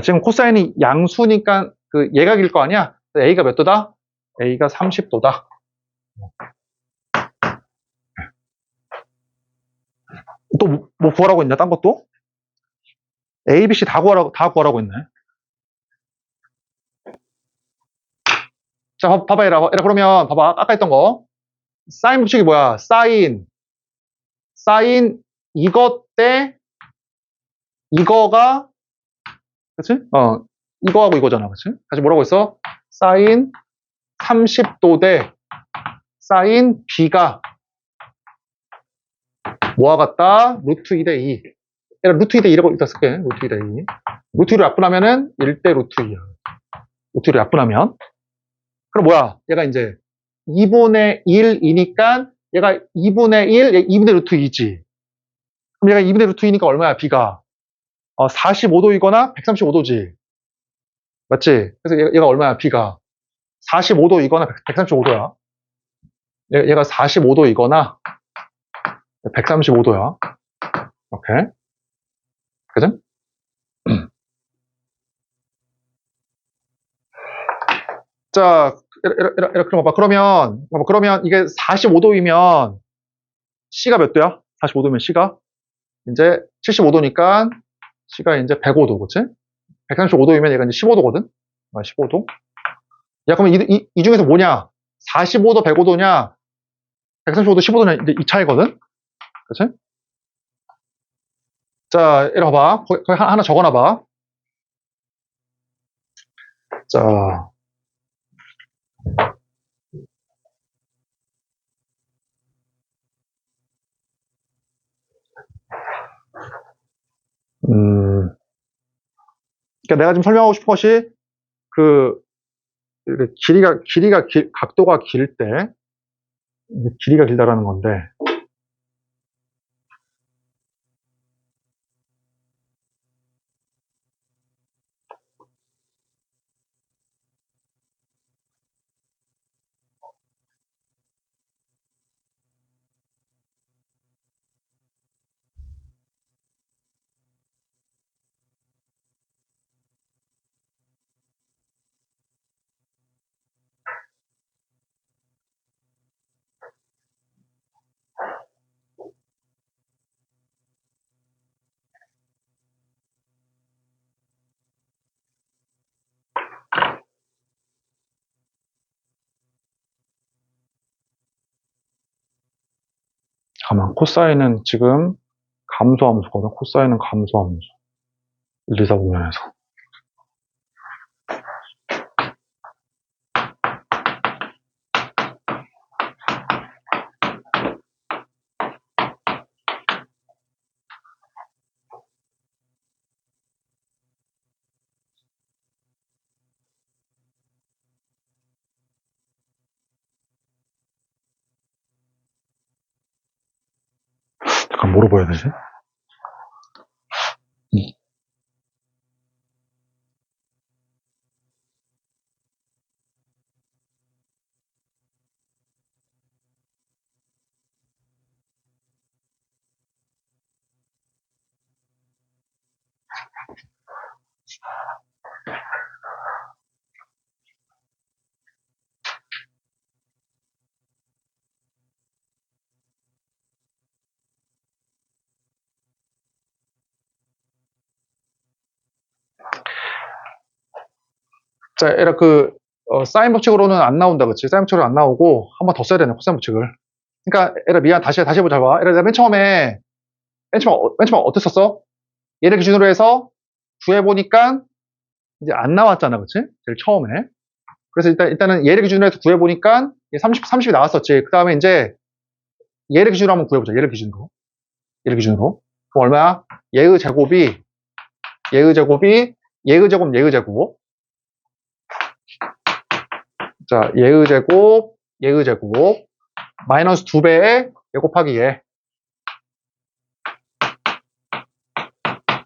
지금 코사인이 양수니까, 얘가 길 거 아니야? A가 몇 도다? A가 30도다. 또 뭐 구하라고 있냐? 딴 것도? A, B, C 다 구하라고 있네. 자, 봐봐, 얘라. 그러면, 봐봐. 아까 했던 거. 사인 법칙이 뭐야? 사인 이것 대 이거가, 그치? 이거하고 이거잖아. 그치? 다시 뭐라고 했어? 사인 30도 대 사인 B가 뭐와 같다? 루트 2 대 2. 루트 2 대 2라고 일단 쓸게. 루트 2 대 2. 루트 2로 약분하면은 1대 루트 2야. 루트 2로 약분하면. 그럼 뭐야? 얘가 이제 2분의 1이니까 얘가 2분의 1, 얘 2분의 루트 2지. 그럼 얘가 2분의 루트 2니까 얼마야? B가 45도이거나 135도지. 맞지? 그래서 얘가 얼마야? B가 45도이거나 135도야. 얘가 45도이거나 135도야. 오케이. 그죠? 자, 이렇게 봐봐. 그러면 이게 45도이면 C가 몇 도야? 45도면 C가 이제 75도니까 C가 이제 105도, 그치? 135도이면 얘가 이제 15도거든? 15도. 야, 그러면 이 중에서 뭐냐? 45도, 105도냐? 135도, 15도냐? 이제 이 차이거든? 그치? 자, 이리 봐봐. 거기 하나 적어놔봐. 자, 그러니까 내가 지금 설명하고 싶은 것이 그 각도가 길 때 길이가 길다라는 건데, 잠깐만, 코사인은 지금 감소함수거든. 코사인은 감소함수. 1, 2, 4 보면에서. 잠깐, 뭐로 보여야 되지? 자, 얘라 사인 법칙으로는 안 나온다, 그치? 사인 법칙으로 안 나오고, 한 번 더 써야 되네, 코사인 법칙을. 그러니까, 얘라 미안, 다시 해보자, 봐. 얘라 맨 처음에 어땠었어? 얘를 기준으로 해서 구해보니까 이제 안 나왔잖아, 그치? 제일 처음에. 그래서 일단은 얘를 기준으로 해서 구해보니까 30이 나왔었지. 그 다음에 이제 얘를 기준으로 한번 구해보자. 얘를 기준으로. 그럼 얼마야? 얘의 제곱, 얘의 제곱. 자, 얘의 제곱. 마이너스 2배의 얘 곱하기 얘.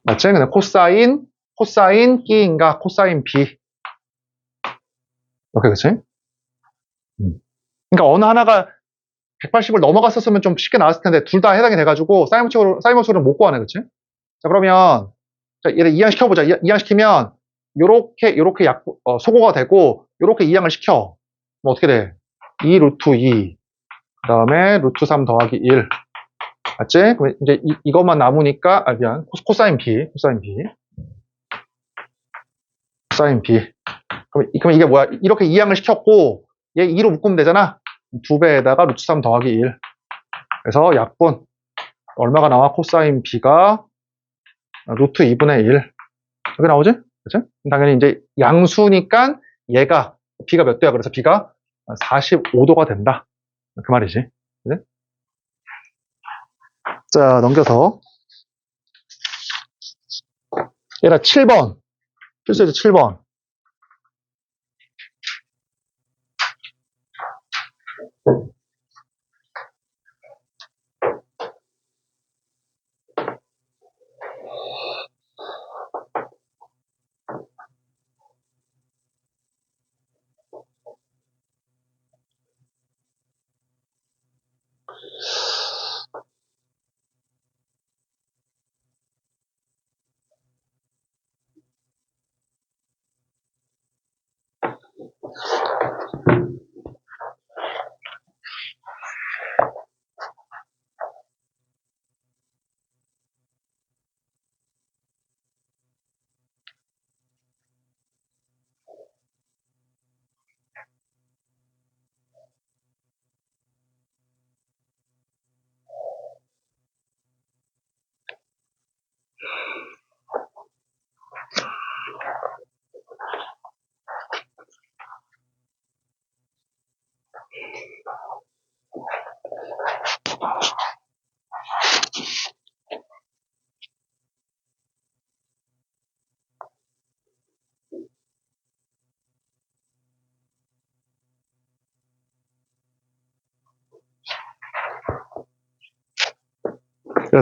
맞지? 근데 코사인 끼인가 코사인 B. 이렇게, 그치? 그러니까 어느 하나가 180을 넘어갔었으면 좀 쉽게 나왔을 텐데 둘 다 해당이 돼가지고 사인법칙으로 못 구하네, 그치? 자, 그러면 자, 얘를 이항시켜보자. 이항시키면 요렇게 소거가 되고 요렇게 이항을 시켜. 뭐 어떻게 돼? 2 루트 2 그 다음에 루트 3 더하기 1 맞지? 그럼 이제 이것만 남으니까 미안 코사인 B 그럼 이게 뭐야? 이렇게 이항을 시켰고 얘 2로 묶으면 되잖아. 2배에다가 루트 3 더하기 1 그래서 약분 얼마가 나와? 코사인 B가 루트 2분의 1 이렇게 나오지? 그치? 당연히 이제 양수니까 얘가 B가 몇 도야? 그래서 B가 45도가 된다. 그 말이지. 그치? 자, 넘겨서 얘라 7번 필수제 7번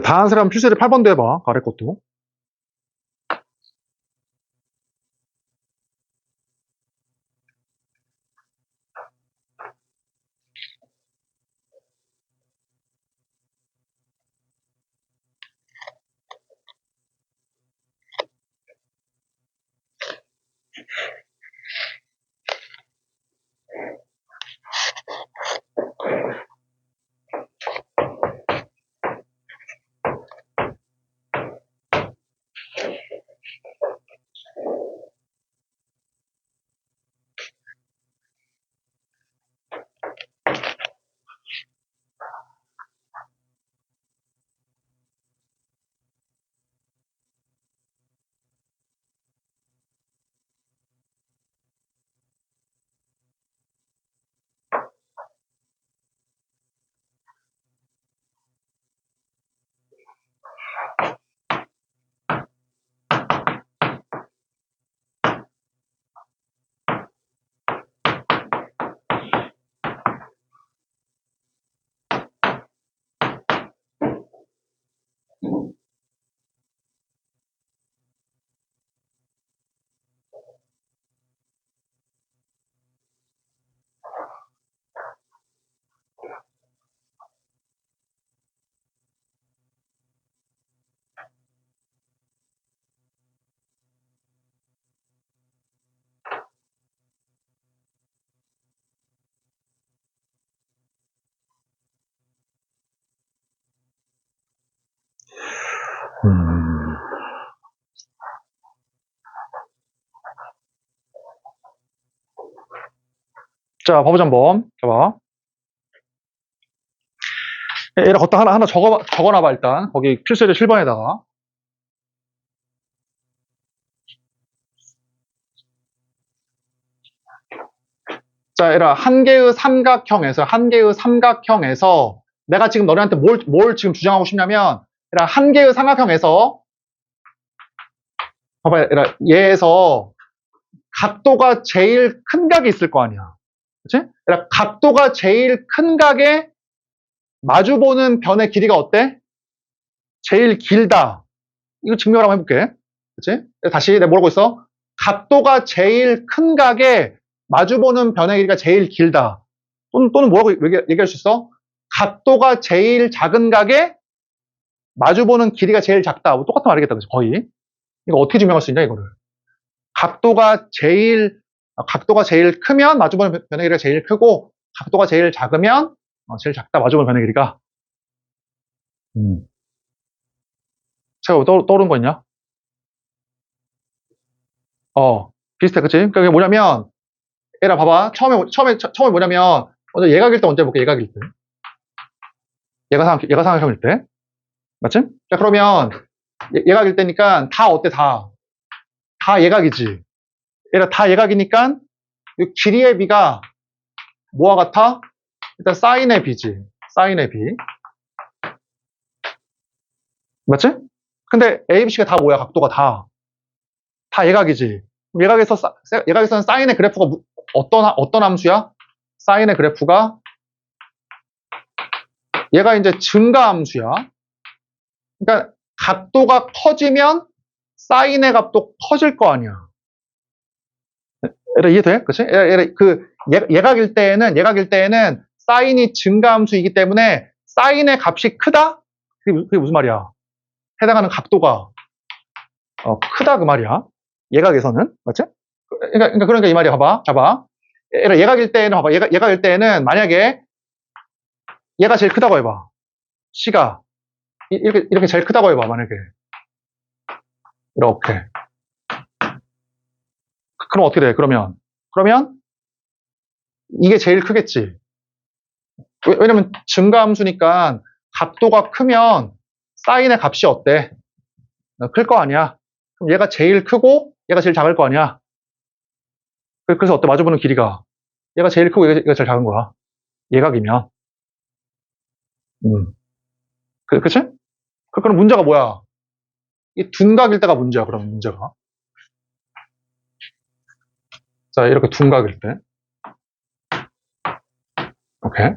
다한 사람 필수제 8번도 해봐. 아래 것도. 자, 봐보자 한번. 봐봐. 얘를 걷다 하나 적어놔봐 일단. 거기 필수제 7번에다가. 자, 얘들아, 한 개의 삼각형에서 내가 지금 너네한테 뭘 지금 주장하고 싶냐면, 얘들아, 한 개의 삼각형에서 봐봐, 얘들아, 얘에서 각도가 제일 큰 각이 있을 거 아니야. 그치? 얘들아, 각도가 제일 큰 각에 마주보는 변의 길이가 어때? 제일 길다. 이거 증명을 한번 해볼게. 그치? 다시 내가 뭐라고 했어? 각도가 제일 큰 각에 마주보는 변의 길이가 제일 길다. 또는 뭐라고 얘기할 수 있어? 각도가 제일 작은 각에 마주보는 길이가 제일 작다. 뭐 똑같은 말이겠다. 그치? 거의. 이거 어떻게 증명할 수 있냐, 이거를. 각도가 제일 크면 마주보는 변의 길이가 제일 크고, 각도가 제일 작으면 제일 작다. 마주보는 변의 길이가. 제가 떠오른 거 있냐? 비슷해. 그치? 그러니까 그게 뭐냐면, 얘라 봐봐. 처음에 뭐냐면, 먼저 예각일 때 언제 볼게, 예각일 때. 예가삼각형일 때. 맞지? 자, 그러면, 예각일 때니까, 다 어때, 다? 다 예각이지. 얘라 다 예각이니까, 이 길이의 비가 뭐와 같아? 일단 사인의 비지. 사인의 비. 맞지? 근데 A, B, C가 다 뭐야, 각도가 다. 다 예각이지. 예각에서는 사인의 그래프가 어떤 함수야? 사인의 그래프가 얘가 이제 증가함수야. 그러니까 각도가 커지면 사인의 값도 커질 거 아니야. 얘들아 이해돼? 그치? 예각일 때에는 사인이 증가함수이기 때문에 사인의 값이 크다? 그게 무슨 말이야? 해당하는 각도가 크다 그 말이야. 예각에서는. 맞지? 그러니까 이 말이야. 봐봐. 예각일 때에는 예각일 때에는 만약에 얘가 제일 크다고 해봐. C가 이렇게 제일 크다고 해봐. 만약에 이렇게. 그럼 어떻게 돼? 그러면 이게 제일 크겠지. 왜냐면 증가함수니까 각도가 크면 사인의 값이 어때? 클 거 아니야. 그럼 얘가 제일 크고 얘가 제일 작을 거 아니야. 그래서 어때? 마주보는 길이가 얘가 제일 크고 얘가 제일 작은 거야. 예각이면. 그치? 그럼 문제가 뭐야? 이 둔각일 때가 문제야. 그럼 문제가. 자, 이렇게 둔각일 때. 오케이.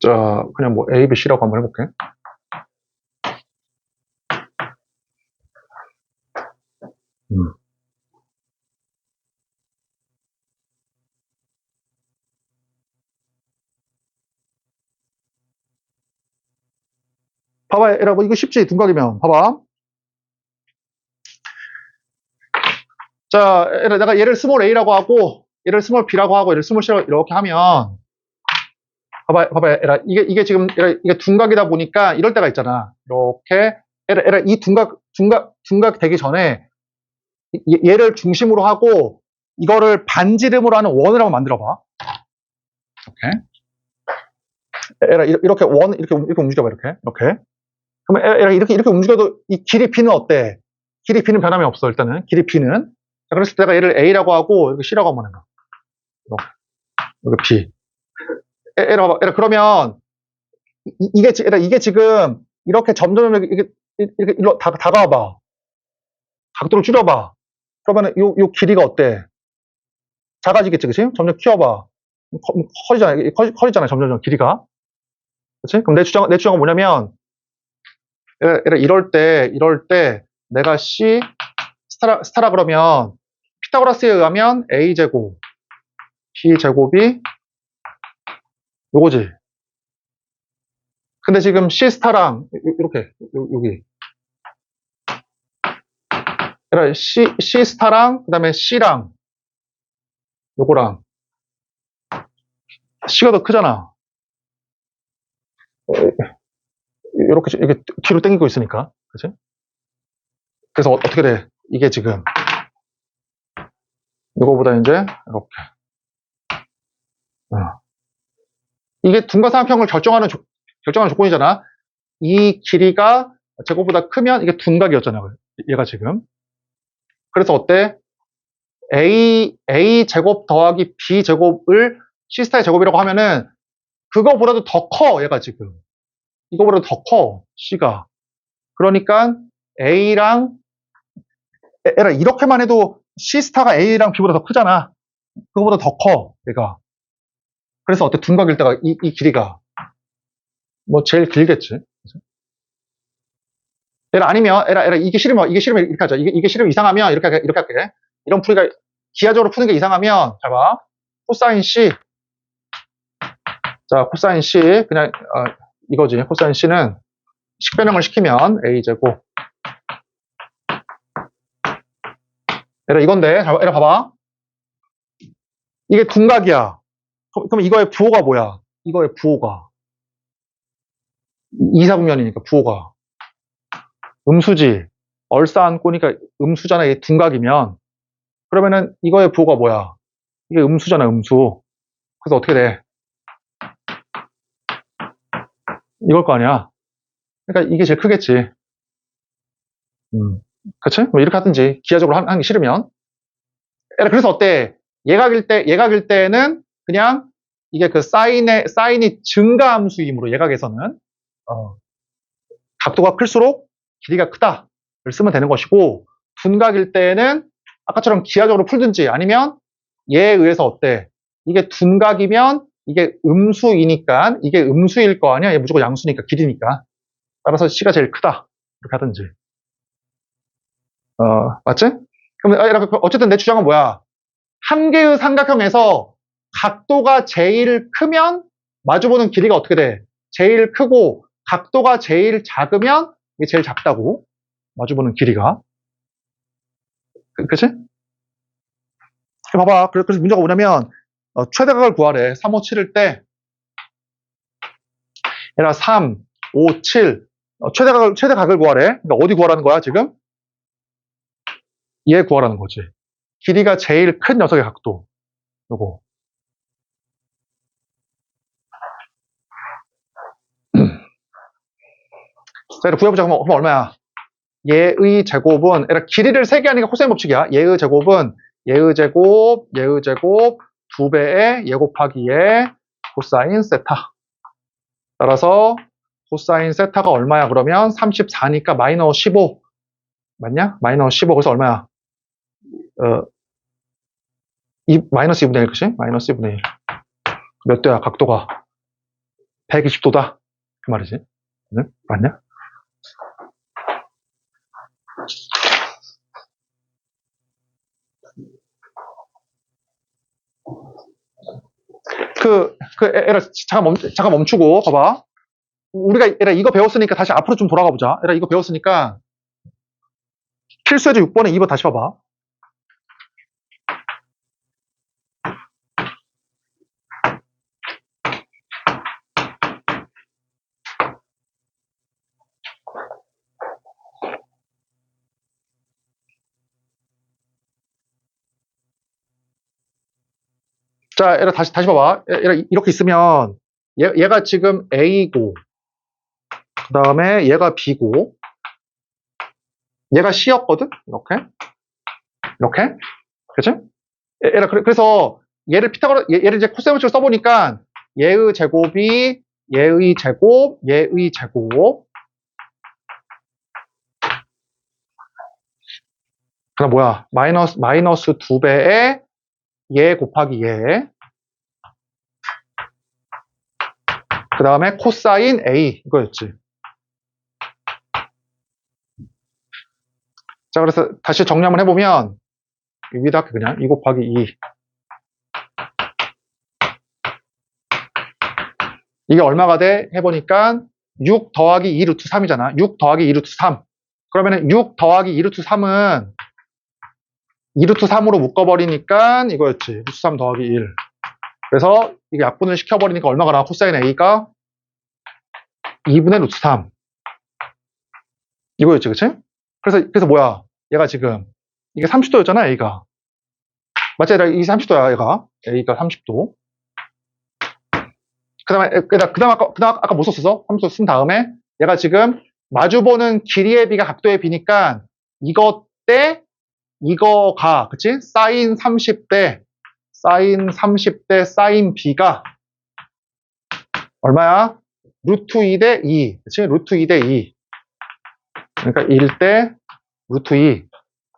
자, 그냥 뭐 A, B, C라고 한번 해볼게. 봐봐, 얘라, 뭐 이거 쉽지? 둔각이면. 봐봐. 자, 내가 얘를 스몰 a라고 하고, 얘를 스몰 b라고 하고, 얘를 스몰 c라고 이렇게 하면, 봐봐, 얘라, 이게 지금, 이게 둔각이다 보니까 이럴 때가 있잖아. 이렇게, 얘라, 이 둔각 되기 전에, 얘를 중심으로 하고, 이거를 반지름으로 하는 원을 한번 만들어 봐. 이렇게. 얘라, 이렇게 이렇게 움직여봐, 이렇게. 그러면 얘라, 이렇게 움직여도 이 길이 B는 어때? 길이 B는 변함이 없어, 일단은. 길이 B는. 자, 그래서 내가 얘를 A라고 하고, 여기 C라고 한번 해봐. 여기 B. 얘라 봐봐. 얘라 그러면, 이게 지금, 이렇게 점점 이렇게 다가와봐. 각도를 줄여봐. 그러면 요 길이가 어때? 작아지겠지, 그치? 점점 키워봐. 커지잖아, 점점 길이가. 그치? 그럼 내 주장은 뭐냐면, 이럴 때, 내가 C, 스타라 그러면, 피타고라스에 의하면 A제곱, B제곱이 요거지. 근데 지금 C 스타랑, 이렇게, 여기. 그러니까 C 스타랑, 그 다음에 C랑, 요거랑, C가 더 크잖아. 이렇게 뒤로 당기고 있으니까. 그치? 그래서 어떻게 돼? 이게 지금, 이거보다 이제, 이렇게. 이게 둔각삼각형을 결정하는 조건이잖아. 이 길이가 제곱보다 크면 이게 둔각이었잖아. 얘가 지금. 그래서 어때? A 제곱 더하기 B 제곱을 C스타의 제곱이라고 하면은 그거보다도 더 커, 얘가 지금. 이거보다도 더 커, C가. 그러니까 A랑, 얘라 이렇게만 해도 C스타가 A랑 B보다 더 크잖아. 그거보다 더 커, 얘가. 그래서 어때? 둔각일 때가 이 길이가 뭐 제일 길겠지. 얘라 아니면, 얘라 이게 싫으면 이렇게 하자. 이게 싫으면 이상하면 이렇게 할게. 이런 풀이가, 기하적으로 푸는 게 이상하면, 잘 봐. 코사인 C. 자, 코사인 C. 그냥, 이거지. 코사인 C는 식변형을 시키면 A제곱. 얘라 이건데, 얘라 봐봐. 이게 둔각이야. 그럼 이거의 부호가 뭐야? 이거의 부호가. 이사분면이니까 부호가. 음수지. 얼싸안고니까 음수잖아. 이게 둔각이면. 그러면은 이거의 부호가 뭐야? 이게 음수잖아, 음수. 그래서 어떻게 돼? 이걸 거 아니야. 그러니까 이게 제일 크겠지. 그치? 뭐 이렇게 하든지, 기하적으로 하기 싫으면. 그래서 어때? 예각일 때는 그냥 이게 그 사인이 증가함수이므로 예각에서는, 각도가 클수록 길이가 크다를 쓰면 되는 것이고, 둔각일 때는 아까처럼 기하적으로 풀든지 아니면 얘에 의해서 어때? 이게 둔각이면 이게 음수이니까 이게 음수일 거 아니야? 얘 무조건 양수니까 길이니까. 따라서 C가 제일 크다. 이렇게 하든지. 맞지? 그럼 어쨌든 내 주장은 뭐야? 한 개의 삼각형에서 각도가 제일 크면 마주보는 길이가 어떻게 돼? 제일 크고 각도가 제일 작으면 이게 제일 작다고. 마주보는 길이가. 그치? 봐봐. 그래서 문제가 뭐냐면 최대각을 구하래. 3, 5, 7일 때 얘라 3, 5, 7 최대각을 구하래. 그러니까 어디 구하라는 거야 지금? 얘 구하라는 거지. 길이가 제일 큰 녀석의 각도. 요거. 자, 이렇게 구해보자. 그럼 얼마야? 얘의 제곱은, 길이를 3개 하니까 코사인 법칙이야. 얘의 제곱, 2배의 얘 곱하기 얘 코사인 세타. 따라서 코사인 세타가 얼마야? 그러면 34니까 마이너스 15. 맞냐? 마이너스 15. 그래서 얼마야? 마이너스 2분의 1, 그치? 마이너스 2분의 1. 몇 도야, 각도가? 120도다. 그 말이지. 응? 맞냐? 잠깐 멈추고, 봐봐. 우리가, 이거 배웠으니까 다시 앞으로 좀 돌아가 보자. 이거 배웠으니까, 필수예제 6번에 2번 다시 봐봐. 자, 다시 봐봐. 이렇게 있으면, 얘가 지금 A고, 그 다음에 얘가 B고, 얘가 C였거든? 이렇게. 그치? 그래서 얘를 이제 코사인 법칙을 써보니까, 얘의 제곱이, 얘의 제곱, 그 다음 뭐야? 마이너스 2배의 얘 곱하기 얘. 그 다음에 코사인 A. 이거였지. 자, 그래서 다시 정리 한번 해보면, 위에다 할게, 그냥. 2 곱하기 2. 이게 얼마가 돼? 해보니까, 6 더하기 2 루트 3이잖아. 6 더하기 2 루트 3. 그러면은 6 더하기 2 루트 3은 2 루트 3으로 묶어버리니까 이거였지. 루트 3 더하기 1. 그래서 이게 약분을 시켜버리니까 얼마가 나와? 코사인 A가 2분의 루트 3. 이거였지, 그치? 그래서 뭐야? 얘가 지금, 이게 30도였잖아, A가. 맞지? 이게 30도야, 얘가. A가 30도. 그 다음 아까 뭐 썼어? 30도 쓴 다음에, 얘가 지금 마주보는 길이의 B가 각도의 B니까, 이것 때 이거가, 그치? 사인 30대 사인 B가 얼마야? 루트 2 대 2. 그치? 루트 2 대 2. 그러니까 1 대 루트 2.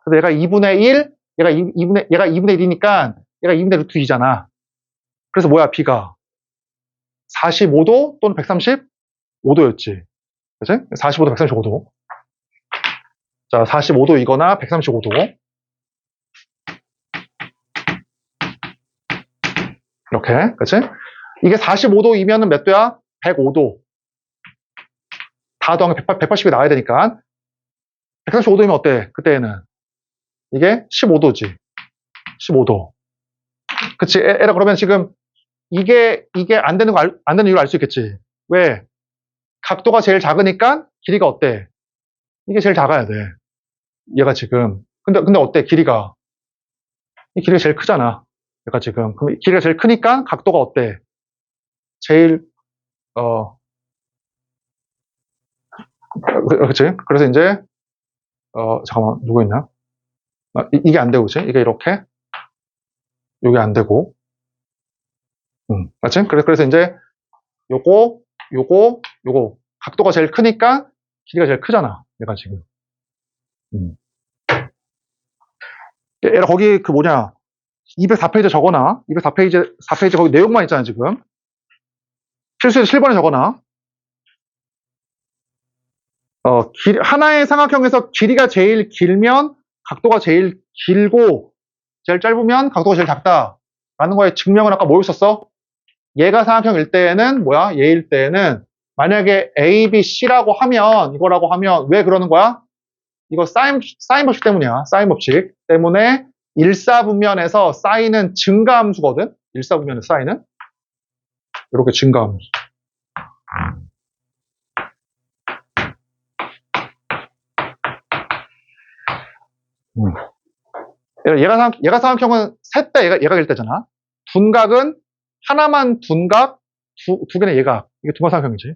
그래서 얘가 2분의 1, 얘가 2분의 1이니까 얘가 2분의 루트 2잖아. 그래서 뭐야, B가? 45도 또는 135도였지. 그치? 45도, 135도. 자, 45도이거나 135도. 이렇게, 그치? 이게 45도이면은 몇 도야? 105도. 다 더한 게 180이 나와야 되니까. 135도이면 어때? 그때는. 이게 15도지. 15도. 그치? 에라, 그러면 지금 이게 안 되는 안 되는 이유를 알 수 있겠지. 왜? 각도가 제일 작으니까 길이가 어때? 이게 제일 작아야 돼. 얘가 지금. 근데 어때? 길이가. 이 길이가 제일 크잖아. 얘가 지금. 그럼 길이가 제일 크니까 각도가 어때? 제일, 그치? 그래서 이제, 잠깐만, 누구 있나? 이게 안 되고, 그치? 이게 이렇게. 이게 안 되고. 맞지? 그래서 이제, 요거. 각도가 제일 크니까 길이가 제일 크잖아. 얘가 지금. 얘가 거기 그 뭐냐. 204페이지 적어놔. 4페이지 거기 내용만 있잖아, 지금. 필수에서 7번에 적어놔. 하나의 삼각형에서 길이가 제일 길면 각도가 제일 길고 제일 짧으면 각도가 제일 작다. 라는 거에 증명은 아까 뭐 있었어? 얘가 삼각형일 때에는 뭐야? 얘일 때에는 만약에 A, B, C라고 하면 이거라고 하면 왜 그러는 거야? 이거 사인 법칙 때문이야. 사인 법칙 때문에 일사분면에서 사인은 증가함수거든. 일사분면에서 사인은 이렇게 증가함수. 얘가 삼각형은 셋 다 얘가 일 때잖아. 둔각은 하나만 둔각, 두 개는 얘가. 이게 둔각 삼각형이지.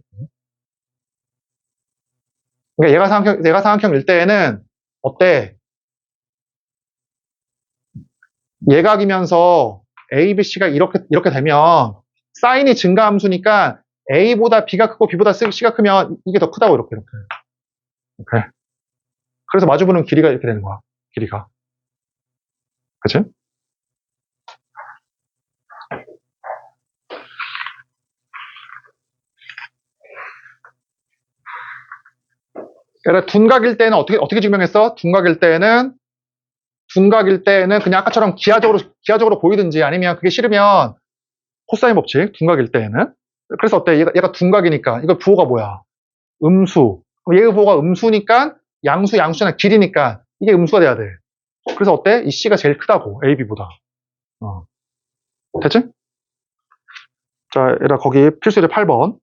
그러니까 얘가 삼각형일 때에는 어때? 예각이면서 A, B, C가 이렇게 되면 사인이 증가함수니까 A보다 B가 크고 B보다 C가 크면 이게 더 크다고 이렇게. 그래서 마주보는 길이가 이렇게 되는 거야. 길이가. 그치? 그러니까 둔각일 때는 어떻게 증명했어? 둔각일 때는 그냥 아까처럼 기하적으로 보이든지 아니면 그게 싫으면 코사인 법칙, 둔각일 때에는. 그래서 어때? 얘가 둔각이니까. 이거 부호가 뭐야? 음수. 얘의 부호가 음수니까 양수잖아. 길이니까. 이게 음수가 돼야 돼. 그래서 어때? 이 C가 제일 크다고. A, B보다. 됐지? 자, 얘들아, 거기 필수제 8번.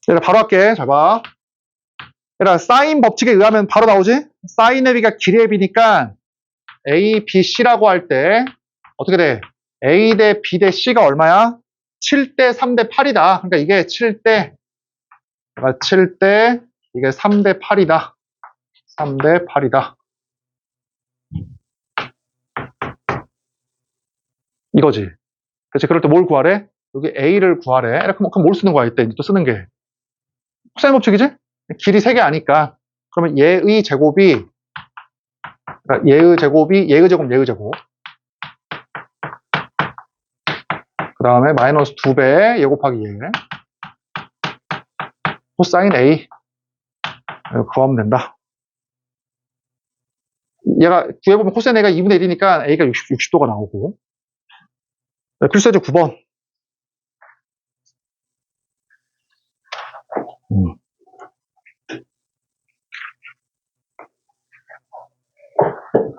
얘들아, 바로 할게. 잘 봐. 얘들아, 사인 법칙에 의하면 바로 나오지? 사인의 B가 길이의 B니까 A, B, C라고 할 때 어떻게 돼? A 대 B 대 C가 얼마야? 7대 3대 8이다. 그러니까 이게 7대 이게 3대 8이다. 3대 8이다. 이거지. 그치? 그럴 때 뭘 구하래? 여기 A를 구하래. 그럼 뭘 쓰는 거야, 이때? 또 쓰는 게. 코사인 법칙이지? 길이 3개 아니까. 그러면 얘의 제곱, 얘의 제곱. 그 다음에 마이너스 2배, 얘 곱하기 얘. 코사인 A. 구하면 된다. 얘가, 구해보면 코사인 A가 2분의 1이니까 A가 60도가 나오고. 필수제 9번.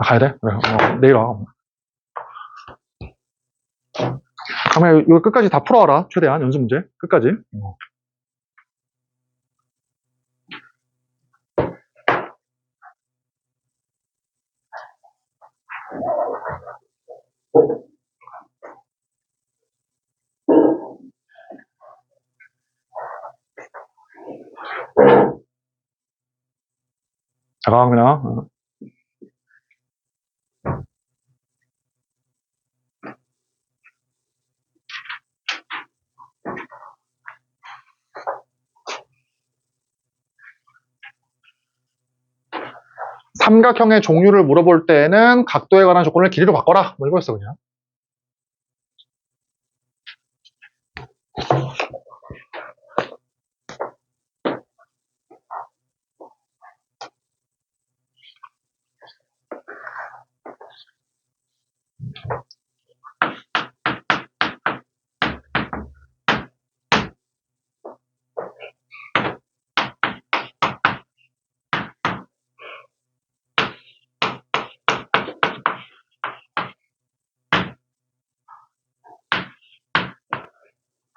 가야 돼? 그래, 내일 와. 그러면 이거 끝까지 다 풀어와라. 최대한 연습 문제. 끝까지. 잠깐만요. 삼각형의 종류를 물어볼 때는 각도에 관한 조건을 길이로 바꿔라. 뭐 이거였어, 그냥.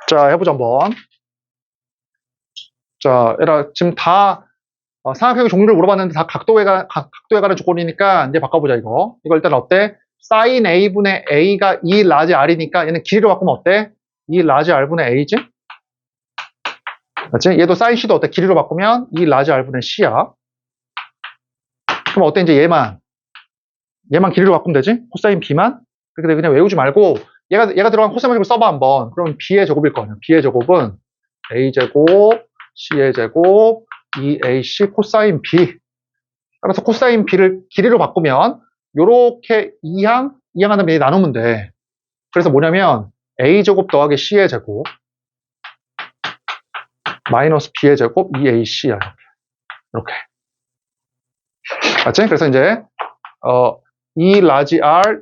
자, 해보자, 한번. 자, 얘들아, 지금 다 삼각형의 종류를 물어봤는데 다 각도에 관한 조건이니까 이제 바꿔보자, 이거. 이거 일단 어때? sin a분의 a가 2 라지 r이니까 얘는 길이로 바꾸면 어때? 2 라지 r분의 a지? 맞지? 얘도 sin c도 어때? 길이로 바꾸면 2 라지 r분의 c야. 그럼 어때? 이제 얘만 길이로 바꾸면 되지? 코사인 b만? 그렇게 그냥 외우지 말고 얘가 들어간 코사인 제곱 써봐 한번. 그럼 b의 제곱일 거 아니야. b의 제곱은 a제곱 c의 제곱 2ac 코사인 b. 따라서 코사인 b를 길이로 바꾸면 요렇게 이항하는 면이 나누면 돼. 그래서 뭐냐면 a제곱 더하기 c의 제곱 마이너스 b의 제곱 2ac야. 이렇게. 맞지? 그래서 이제 2 라지 r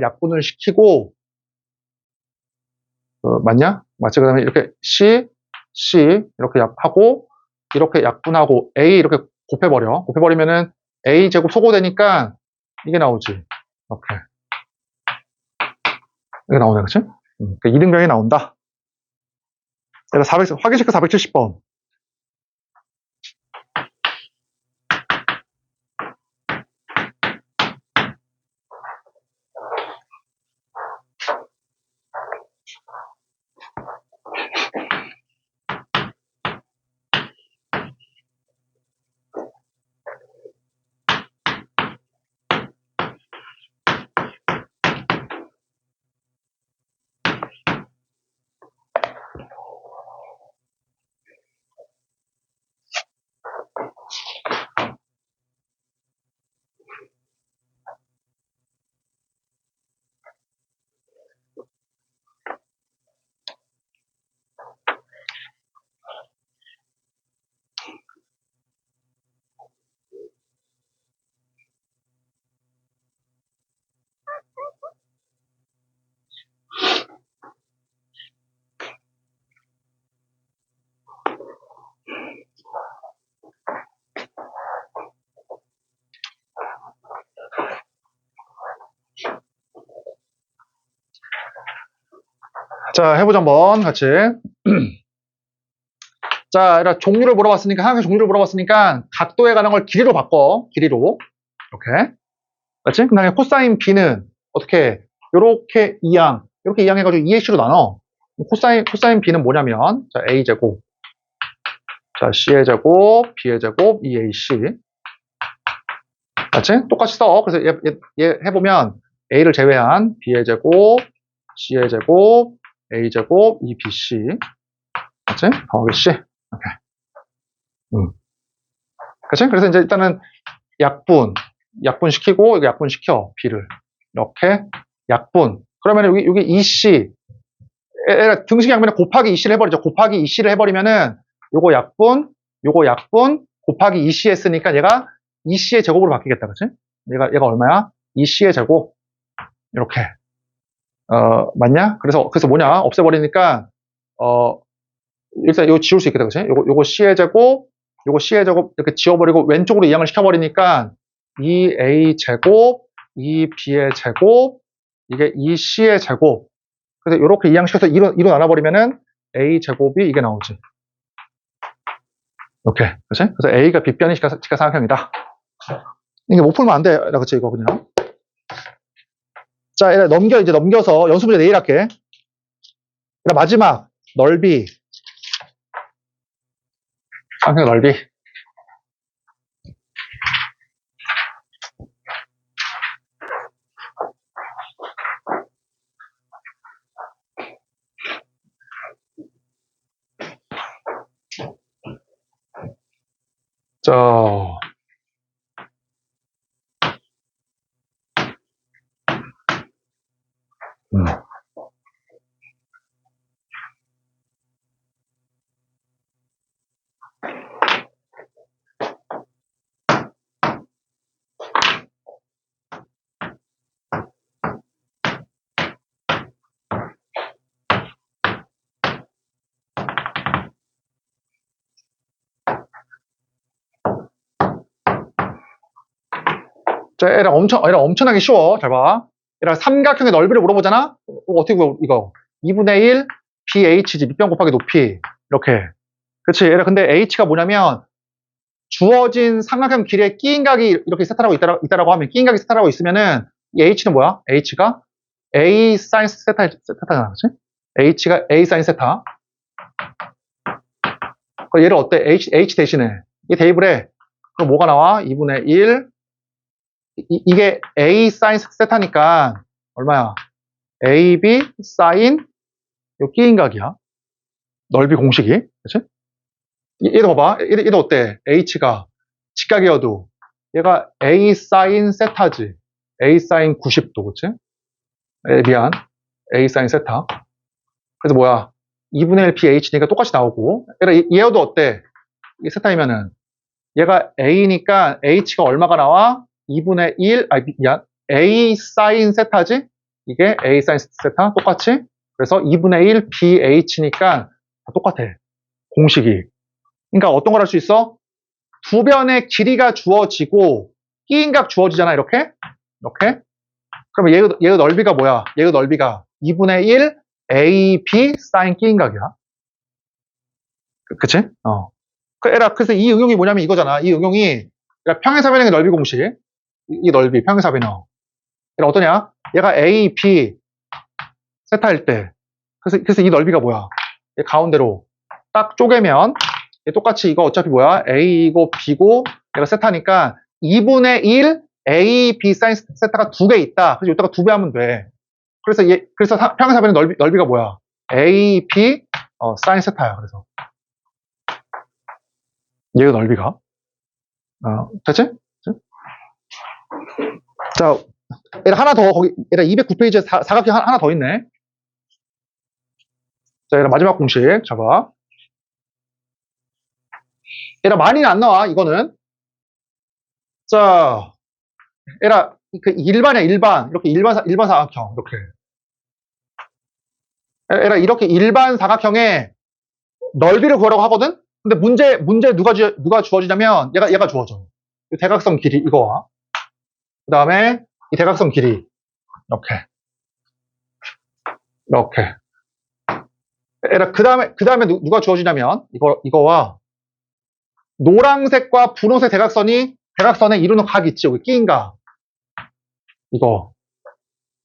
약분을 시키고 맞냐? 맞지? 그다음에 이렇게 c 이렇게 하고 이렇게 약분하고 a 이렇게 곱해버리면은 a 제곱 소거되니까 이게 나오지. 이렇게 이게 나오네, 그치? 그러니까 이등병이 나온다. 그래서 확인시켜 470번. 자, 해보자 한번 같이. 자, 종류를 물어봤으니까 삼각형 종류를 물어봤으니까 각도에 관한 걸 길이로 바꿔. 길이로. 이렇게. 맞지? 그 다음에 코사인 b는 어떻게 요렇게 이렇게 이항해가지고 2ac로 나눠. 코사인 b는 뭐냐면 자, a제곱 자, c의 제곱 b의 제곱 2ac 맞지? 똑같이 써. 그래서 얘 해보면 a를 제외한 b의 제곱 c의 제곱 a 제곱 2bc 맞지? 더하기 c 이렇게. 그치? 그래서 이제 일단은 약분시키고, 이거 약분시켜, b를. 이렇게, 약분. 그러면 여기 2c, 등식이 양면에 곱하기 2c를 해버리죠. 곱하기 2c를 해버리면은, 요거 약분, 곱하기 2c 했으니까 얘가 2c의 제곱으로 바뀌겠다, 그치? 얘가 얼마야? 2c의 제곱. 이렇게. 맞냐? 그래서 뭐냐? 없애버리니까, 일단 이거 지울 수 있겠다, 그치? 요거 c의 제곱, 이렇게 지워버리고 왼쪽으로 이항을 시켜버리니까 2a 제곱, 2b의 제곱, 이게 2c의 제곱. 그래서 이렇게 이항시켜서 2로 나눠버리면은 a 제곱이 이게 나오지. 이렇게, 그치? 그래서 a가 빗변이 직각삼각형이다. 이게 못 풀면 안 돼, 그치? 이거 그냥. 자, 넘겨서 연습 문제 내일 할게. 마지막 넓이. 삼각형 넓이. 자, 음. 자, 얘랑 엄청나게 쉬워. 잘 봐. 얘랑 삼각형의 넓이를 물어보잖아? 어떻게 구해, 이거? 2분의 1 BHG, 밑변 곱하기 높이. 이렇게. 그치? 얘랑 근데 H가 뭐냐면, 주어진 삼각형 길에 끼인 각이 이렇게 세타라고 있다라고 하면, 끼인 각이 세타라고 있으면은, 이 H는 뭐야? H가 A 사인 세타잖아. 그치? H가 A 사인 세타. 그럼 얘를 어때? H 대신에. 이 대입을 해. 그럼 뭐가 나와? 2분의 1. 이게 A 사인 세타니까, 얼마야? AB 사인 요 끼인각이야. 넓이 공식이. 그치? 얘도 봐봐. 얘도 어때? H가 직각이어도 얘가 A 사인 세타지. A 사인 90도. 그치? 미안. A 사인 세타. 그래서 뭐야? 2분의 1 BH니까 똑같이 나오고. 얘도 어때? 이게 세타이면은 얘가 A니까 H가 얼마가 나와? 2분의 1, 미안. A 사인 세타지? 이게 A 사인 세타 똑같이? 그래서 2분의 1 BH니까 똑같아. 공식이. 그러니까 어떤 걸 할 수 있어? 두 변의 길이가 주어지고 끼인각 주어지잖아. 이렇게. 이렇게. 그러면 얘의 넓이가 뭐야? 얘의 넓이가 2분의 1 AB 사인 끼인각이야. 그치? 그래서 이 응용이 뭐냐면 이거잖아. 이 응용이 평행사변형의 넓이 공식. 이 넓이, 평행사변형. 얘가 어떠냐? 얘가 A, B 세타일 때. 그래서 이 넓이가 뭐야? 얘 가운데로 딱 쪼개면 얘 똑같이 이거 어차피 뭐야? A이고 B고 얘가 세타니까 2분의 1 A, B 사인 세타가 두 개 있다. 그래서 이따가 두 배 하면 돼. 그래서 평행사변의 넓이가 뭐야? A, B 사인 세타야. 그래서 얘의 넓이가 됐지? 자, 얘가 하나 더 얘가 209페이지에 사각형 하나 더 있네. 자, 얘가 마지막 공식 잡아. 얘가 많이는 안 나와. 이거는. 자, 얘가 그 일반이야. 이렇게 일반 사각형 이렇게. 얘가 이렇게 일반 사각형의 넓이를 구하라고 하거든. 근데 문제 누가 주어지냐면 얘가 주어져. 이 대각선 길이 이거와 그다음에 이 대각선 길이 이렇게. 얘가 그다음에 누가 주어지냐면 이거와 노란색과 분홍색 대각선에 이루는 각 있지. 여기 끼인 각. 이거.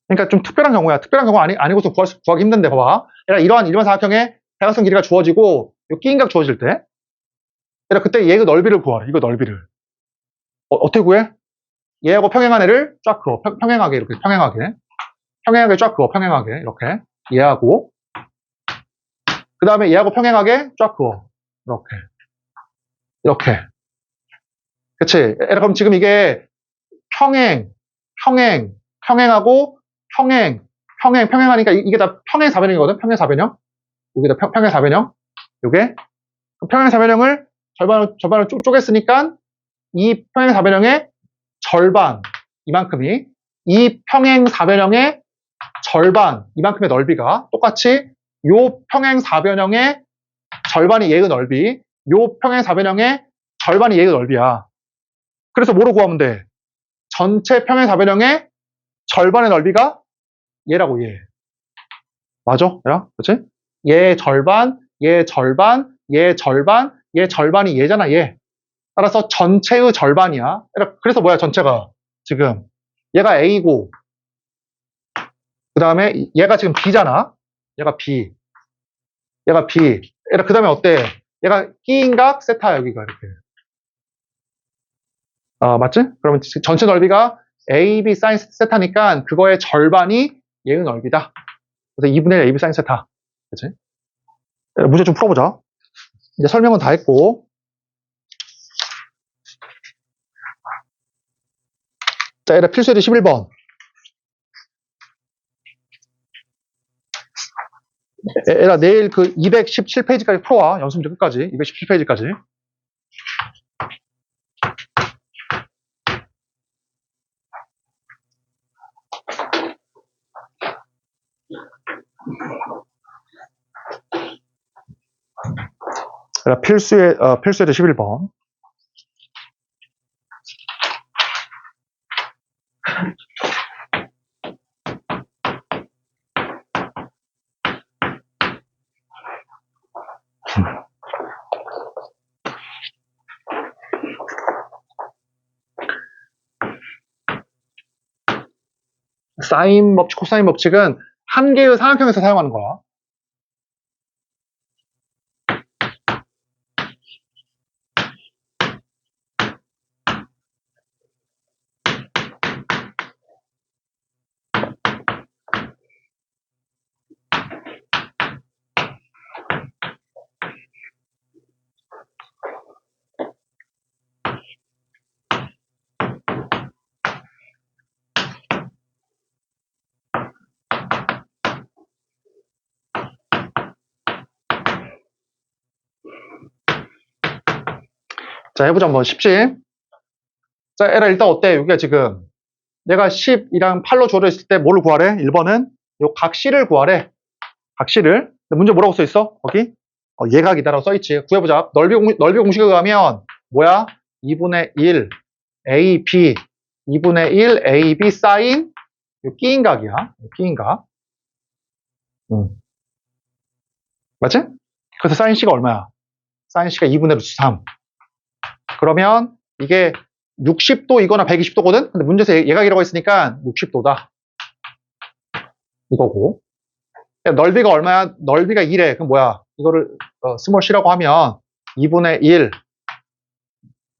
그러니까 좀 특별한 경우야. 특별한 경우 아니고서 구하기 힘든데 봐봐. 얘가 이러한 일반 사각형의 대각선 길이가 주어지고 요 끼인 각 주어질 때 얘가 그때 얘의 넓이를 구하래. 이거 넓이를. 어떻게 구해? 얘하고 평행한 애를 쫙 그어. 평행하게 이렇게 평행하게 쫙 그어. 평행하게 이렇게 얘하고 그 다음에 얘하고 평행하게 쫙 그어. 이렇게. 그치? 그럼 지금 이게 평행하고 평행하니까 이게 다 평행사변형이거든? 평행사변형. 여기 다 평행사변형. 요게. 평행사변형을 절반을 쪼갰으니까 이 평행사변형의 절반, 이만큼이 이 평행사변형의 절반, 이만큼의 넓이가 똑같이 요 평행사변형의 절반이 얘의 넓이, 요 평행사변형의 절반이 얘의 넓이야. 그래서 뭐로 구하면 돼? 전체 평행사변형의 절반의 넓이가 얘라고 얘. 맞아? 야, 그치? 얘 절반, 얘 절반, 얘 절반, 얘 절반이 얘잖아, 얘. 따라서 전체의 절반이야. 그래서 뭐야, 전체가? 지금. 얘가 A고, 그 다음에 얘가 지금 B잖아. 얘가 B. 그 다음에 어때? 얘가 끼인각 세타야, 여기가 이렇게. 맞지? 그러면 전체 넓이가 AB 사인 세타니까 그거의 절반이 얘의 넓이다. 그래서 2분의 1 AB 사인 세타. 그치? 문제 좀 풀어보자. 이제 설명은 다 했고. 자, 얘라 필수예제 11번. 얘라 내일 그 217페이지까지 풀어와. 연습 문제 끝까지. 217페이지까지. 얘라 필수예제 11번. 사인 법칙, 코사인 법칙은 한 개의 삼각형에서 사용하는 거야. 자, 해보자 한번. 쉽지? 자, 에라 일단 어때? 여기가 지금 내가 10이랑 8로 주어져 있을 때 뭐를 구하래? 1번은 요 각 C를 구하래. 각 C를. 문제 뭐라고 써 있어? 거기? 예각이다라고 써 있지. 구해보자. 넓이 공식에 의하면 뭐야? 2분의 1 AB 2분의 1 AB 사인 요 끼인각이야. 끼인각. 맞지? 그래서 사인 C가 얼마야? 사인 C가 2분의 루트 3. 그러면 이게 60도이거나 120도거든? 근데 문제에서 예각이라고 했으니까 60도다. 이거고. 넓이가 얼마야? 넓이가 1에. 그럼 뭐야? 이거를 스몰 c라고 하면 2분의 1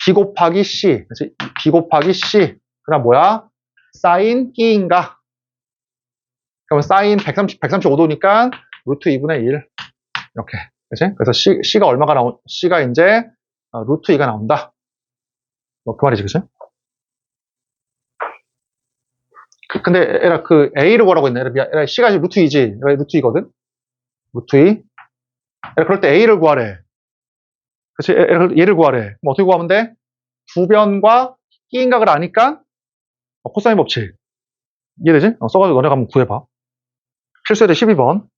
b 곱하기 c. 그래서 b 곱하기 c. 그다음 뭐야? 사인 끼인가? 그러면 사인 135도니까 루트 2분의 1. 이렇게. 그치? 그래서 c가 얼마가 c가 이제 루트 2가 나온다. 뭐 그 말이지, 그치? 근데 에라 그 a를 구하라고 했네. 에라 c가 루트 2지. 에라 루트 2거든. 루트 2. 에라 그럴 때 a를 구하래. 그치? 얘를 구하래. 그럼 어떻게 구하면 돼? 두 변과 끼인각을 아니까 코사인 법칙. 이해되지? 써가지고 너네가 한번 구해봐. 필수예제 12번.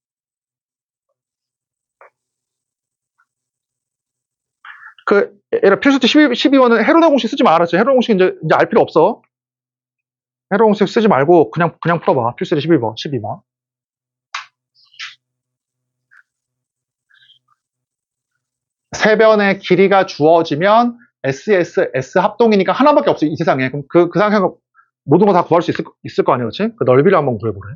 얘라 필수예제 12번은 헤로나 공식 쓰지 말았지. 헤로나 공식 이제 알 필요 없어. 헤로나 공식 쓰지 말고 그냥 풀어봐. 필수예제 12번. 세 변의 길이가 주어지면 S 합동이니까 하나밖에 없어, 이 세상에. 그럼 그 상황 모든 거 다 구할 수 있을 거 아니야, 그치? 그 넓이를 한번 구해보래.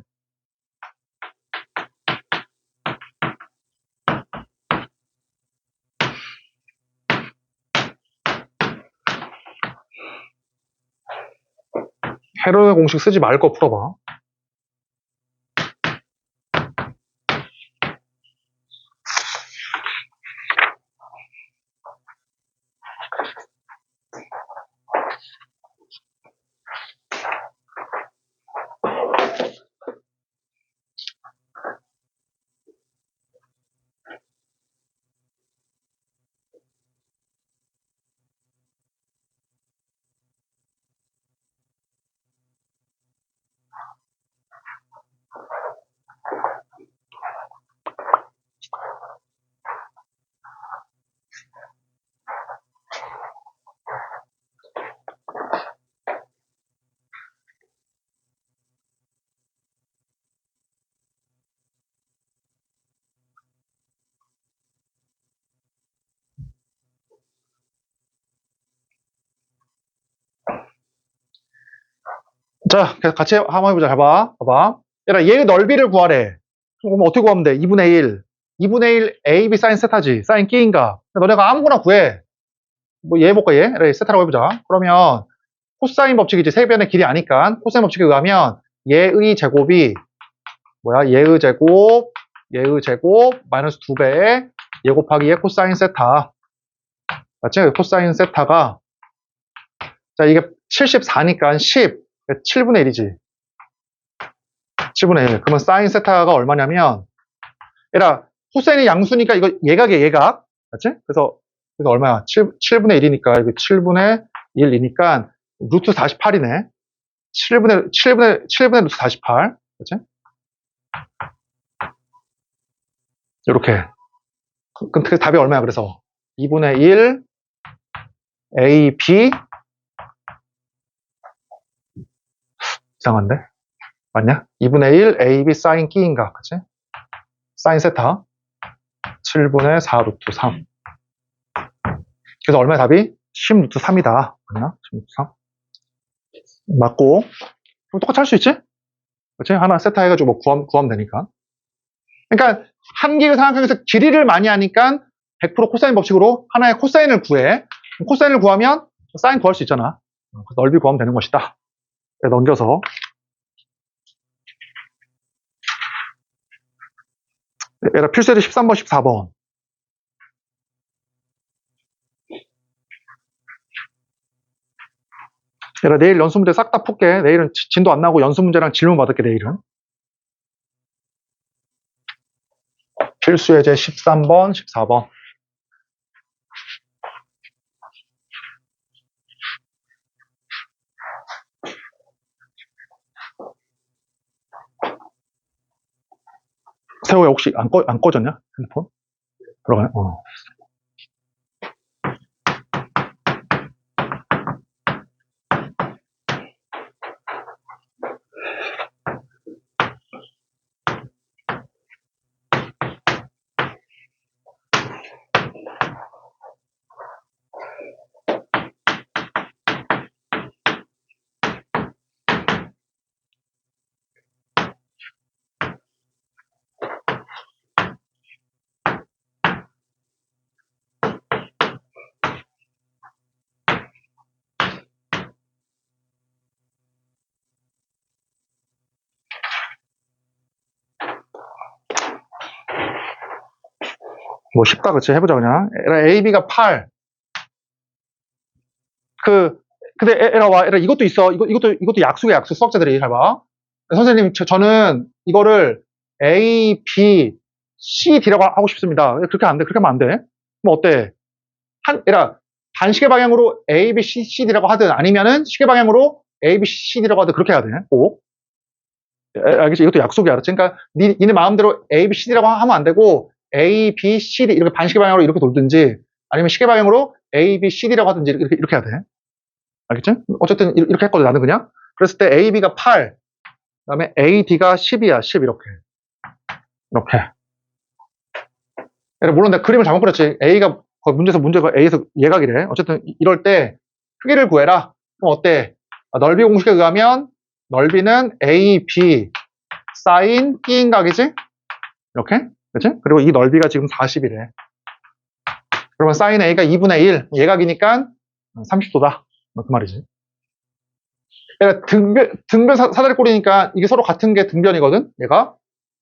헤로의 공식 쓰지 말고 풀어봐. 자, 같이 한번 해보자. 봐봐. 얘라, 얘의 넓이를 구하래. 그럼 어떻게 구하면 돼? 2분의 1. 2분의 1 AB 사인 세타지. 사인 끼인가? 너네가 아무거나 구해. 뭐, 얘 해볼까, 얘? 얘 세타라고 해보자. 그러면, 코사인 법칙이지. 세 변의 길이 아니까. 코사인 법칙에 의하면, 얘의 제곱이, 뭐야? 얘의 제곱, 마이너스 2배에, 얘 곱하기 얘 코사인 세타. 맞지? 코사인 세타가, 자, 이게 74니까 10. 7분의 1이지. 7분의 1. 그러면 사인 세타가 얼마냐면, 얘라, 코사인이 양수니까 이거 예각이야, 예각. 맞지? 그래서 얼마야? 7분의 1이니까, 이거 7분의 1이니까, 루트 48이네. 7분의 루트 48. 그치? 요렇게. 그럼 답이 얼마야, 그래서? 2분의 1, A, B. 이상한데? 맞냐? 2분의 1, A, B 사인 끼인가? 그치? 사인 세타. 7분의 4 루트 3. 그래서 얼마야, 답이? 10 루트 3이다. 맞나? 10 루트 3. 맞고. 그럼 똑같이 할 수 있지? 그치? 하나 세타 해가지고 뭐 구하면 되니까. 그러니까, 한 길을 생각하기 위해서 길이를 많이 하니까 100% 코사인 법칙으로 하나의 코사인을 구해. 코사인을 구하면 사인 구할 수 있잖아. 넓이 구하면 되는 것이다. 넘겨서. 얘라 필수예제 13번, 14번. 얘라 내일 연수 문제 싹 다 풀게. 내일은 진도 안 나고 연수 문제랑 질문 받을게, 내일은. 필수예제 13번, 14번. 세호야, 혹시 안 꺼졌냐? 핸드폰? 들어가네? 뭐 쉽다, 그치? 해보자, 그냥. 얘라 AB가 8. 근데 얘라 이것도 있어. 이것도 약수야, 약수. 수학자들이. 잘 봐. 선생님, 저는 이거를 A, B, C, D라고 하고 싶습니다. 그렇게 안 돼. 그렇게 하면 안 돼. 뭐 어때? 얘라 반시계 방향으로 A, B, C, D라고 하든 아니면은 시계 방향으로 A, B, C, D라고 하든 그렇게 해야 돼. 꼭. 알겠지? 이것도 약속이야. 알았지? 그러니까 니네 마음대로 A, B, C, D라고 하면 안 되고 A, B, C, D 이렇게 반시계 방향으로 이렇게 돌든지 아니면 시계 방향으로 A, B, C, D라고 하든지 이렇게 해야 돼. 알겠지? 어쨌든 이렇게 했거든, 나는 그냥. 그랬을 때 A, B가 8, 그 다음에 A, D가 10이야, 10 이렇게. 이렇게. 물론 내가 그림을 잘못 그렸지. A가, 문제가 A에서 예각이래. 어쨌든 이럴 때 크기를 구해라. 그럼 어때? 넓이 공식에 의하면 넓이는 A, B, 사인 B인각이지? 이렇게. 그치? 그리고 이 넓이가 지금 40이래. 그러면 사인 A가 2분의 1, 예각이니까 30도다. 그 말이지. 얘가 등변 사다리꼴이니까 이게 서로 같은 게 등변이거든, 얘가.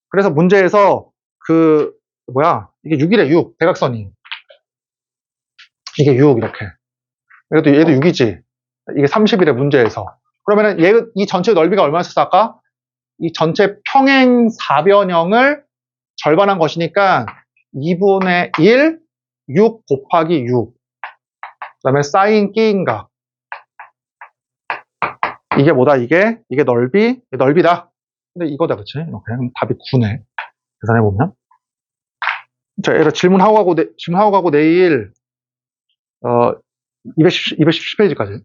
그래서 문제에서 이게 6이래, 6. 대각선이. 이게 6, 이렇게. 얘도 6이지. 이게 30이래, 문제에서. 그러면은 이 전체 넓이가 얼마였었어, 아까? 이 전체 평행 4변형을 절반한 것이니까 2분의 1, 6 곱하기 6. 그 다음에 사인 끼인각. 이게 뭐다, 이게 넓이다. 근데 이거다, 그치? 이렇게. 답이 9네. 계산해보면. 자, 얘가 질문하고 가고 내일, 210페이지까지.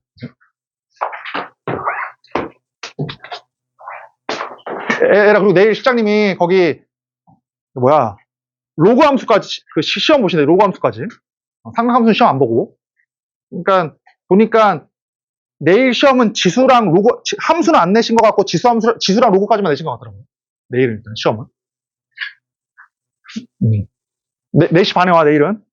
얘라, 그리고 내일 실장님이 거기, 로그 함수까지, 시험 보시네, 로그 함수까지. 삼각함수는 시험 안 보고. 그러니까, 보니까, 내일 시험은 함수는 안 내신 것 같고, 지수랑 로그까지만 내신 것 같더라고요. 내일은, 일단, 시험은. 4시 반에 와, 내일은.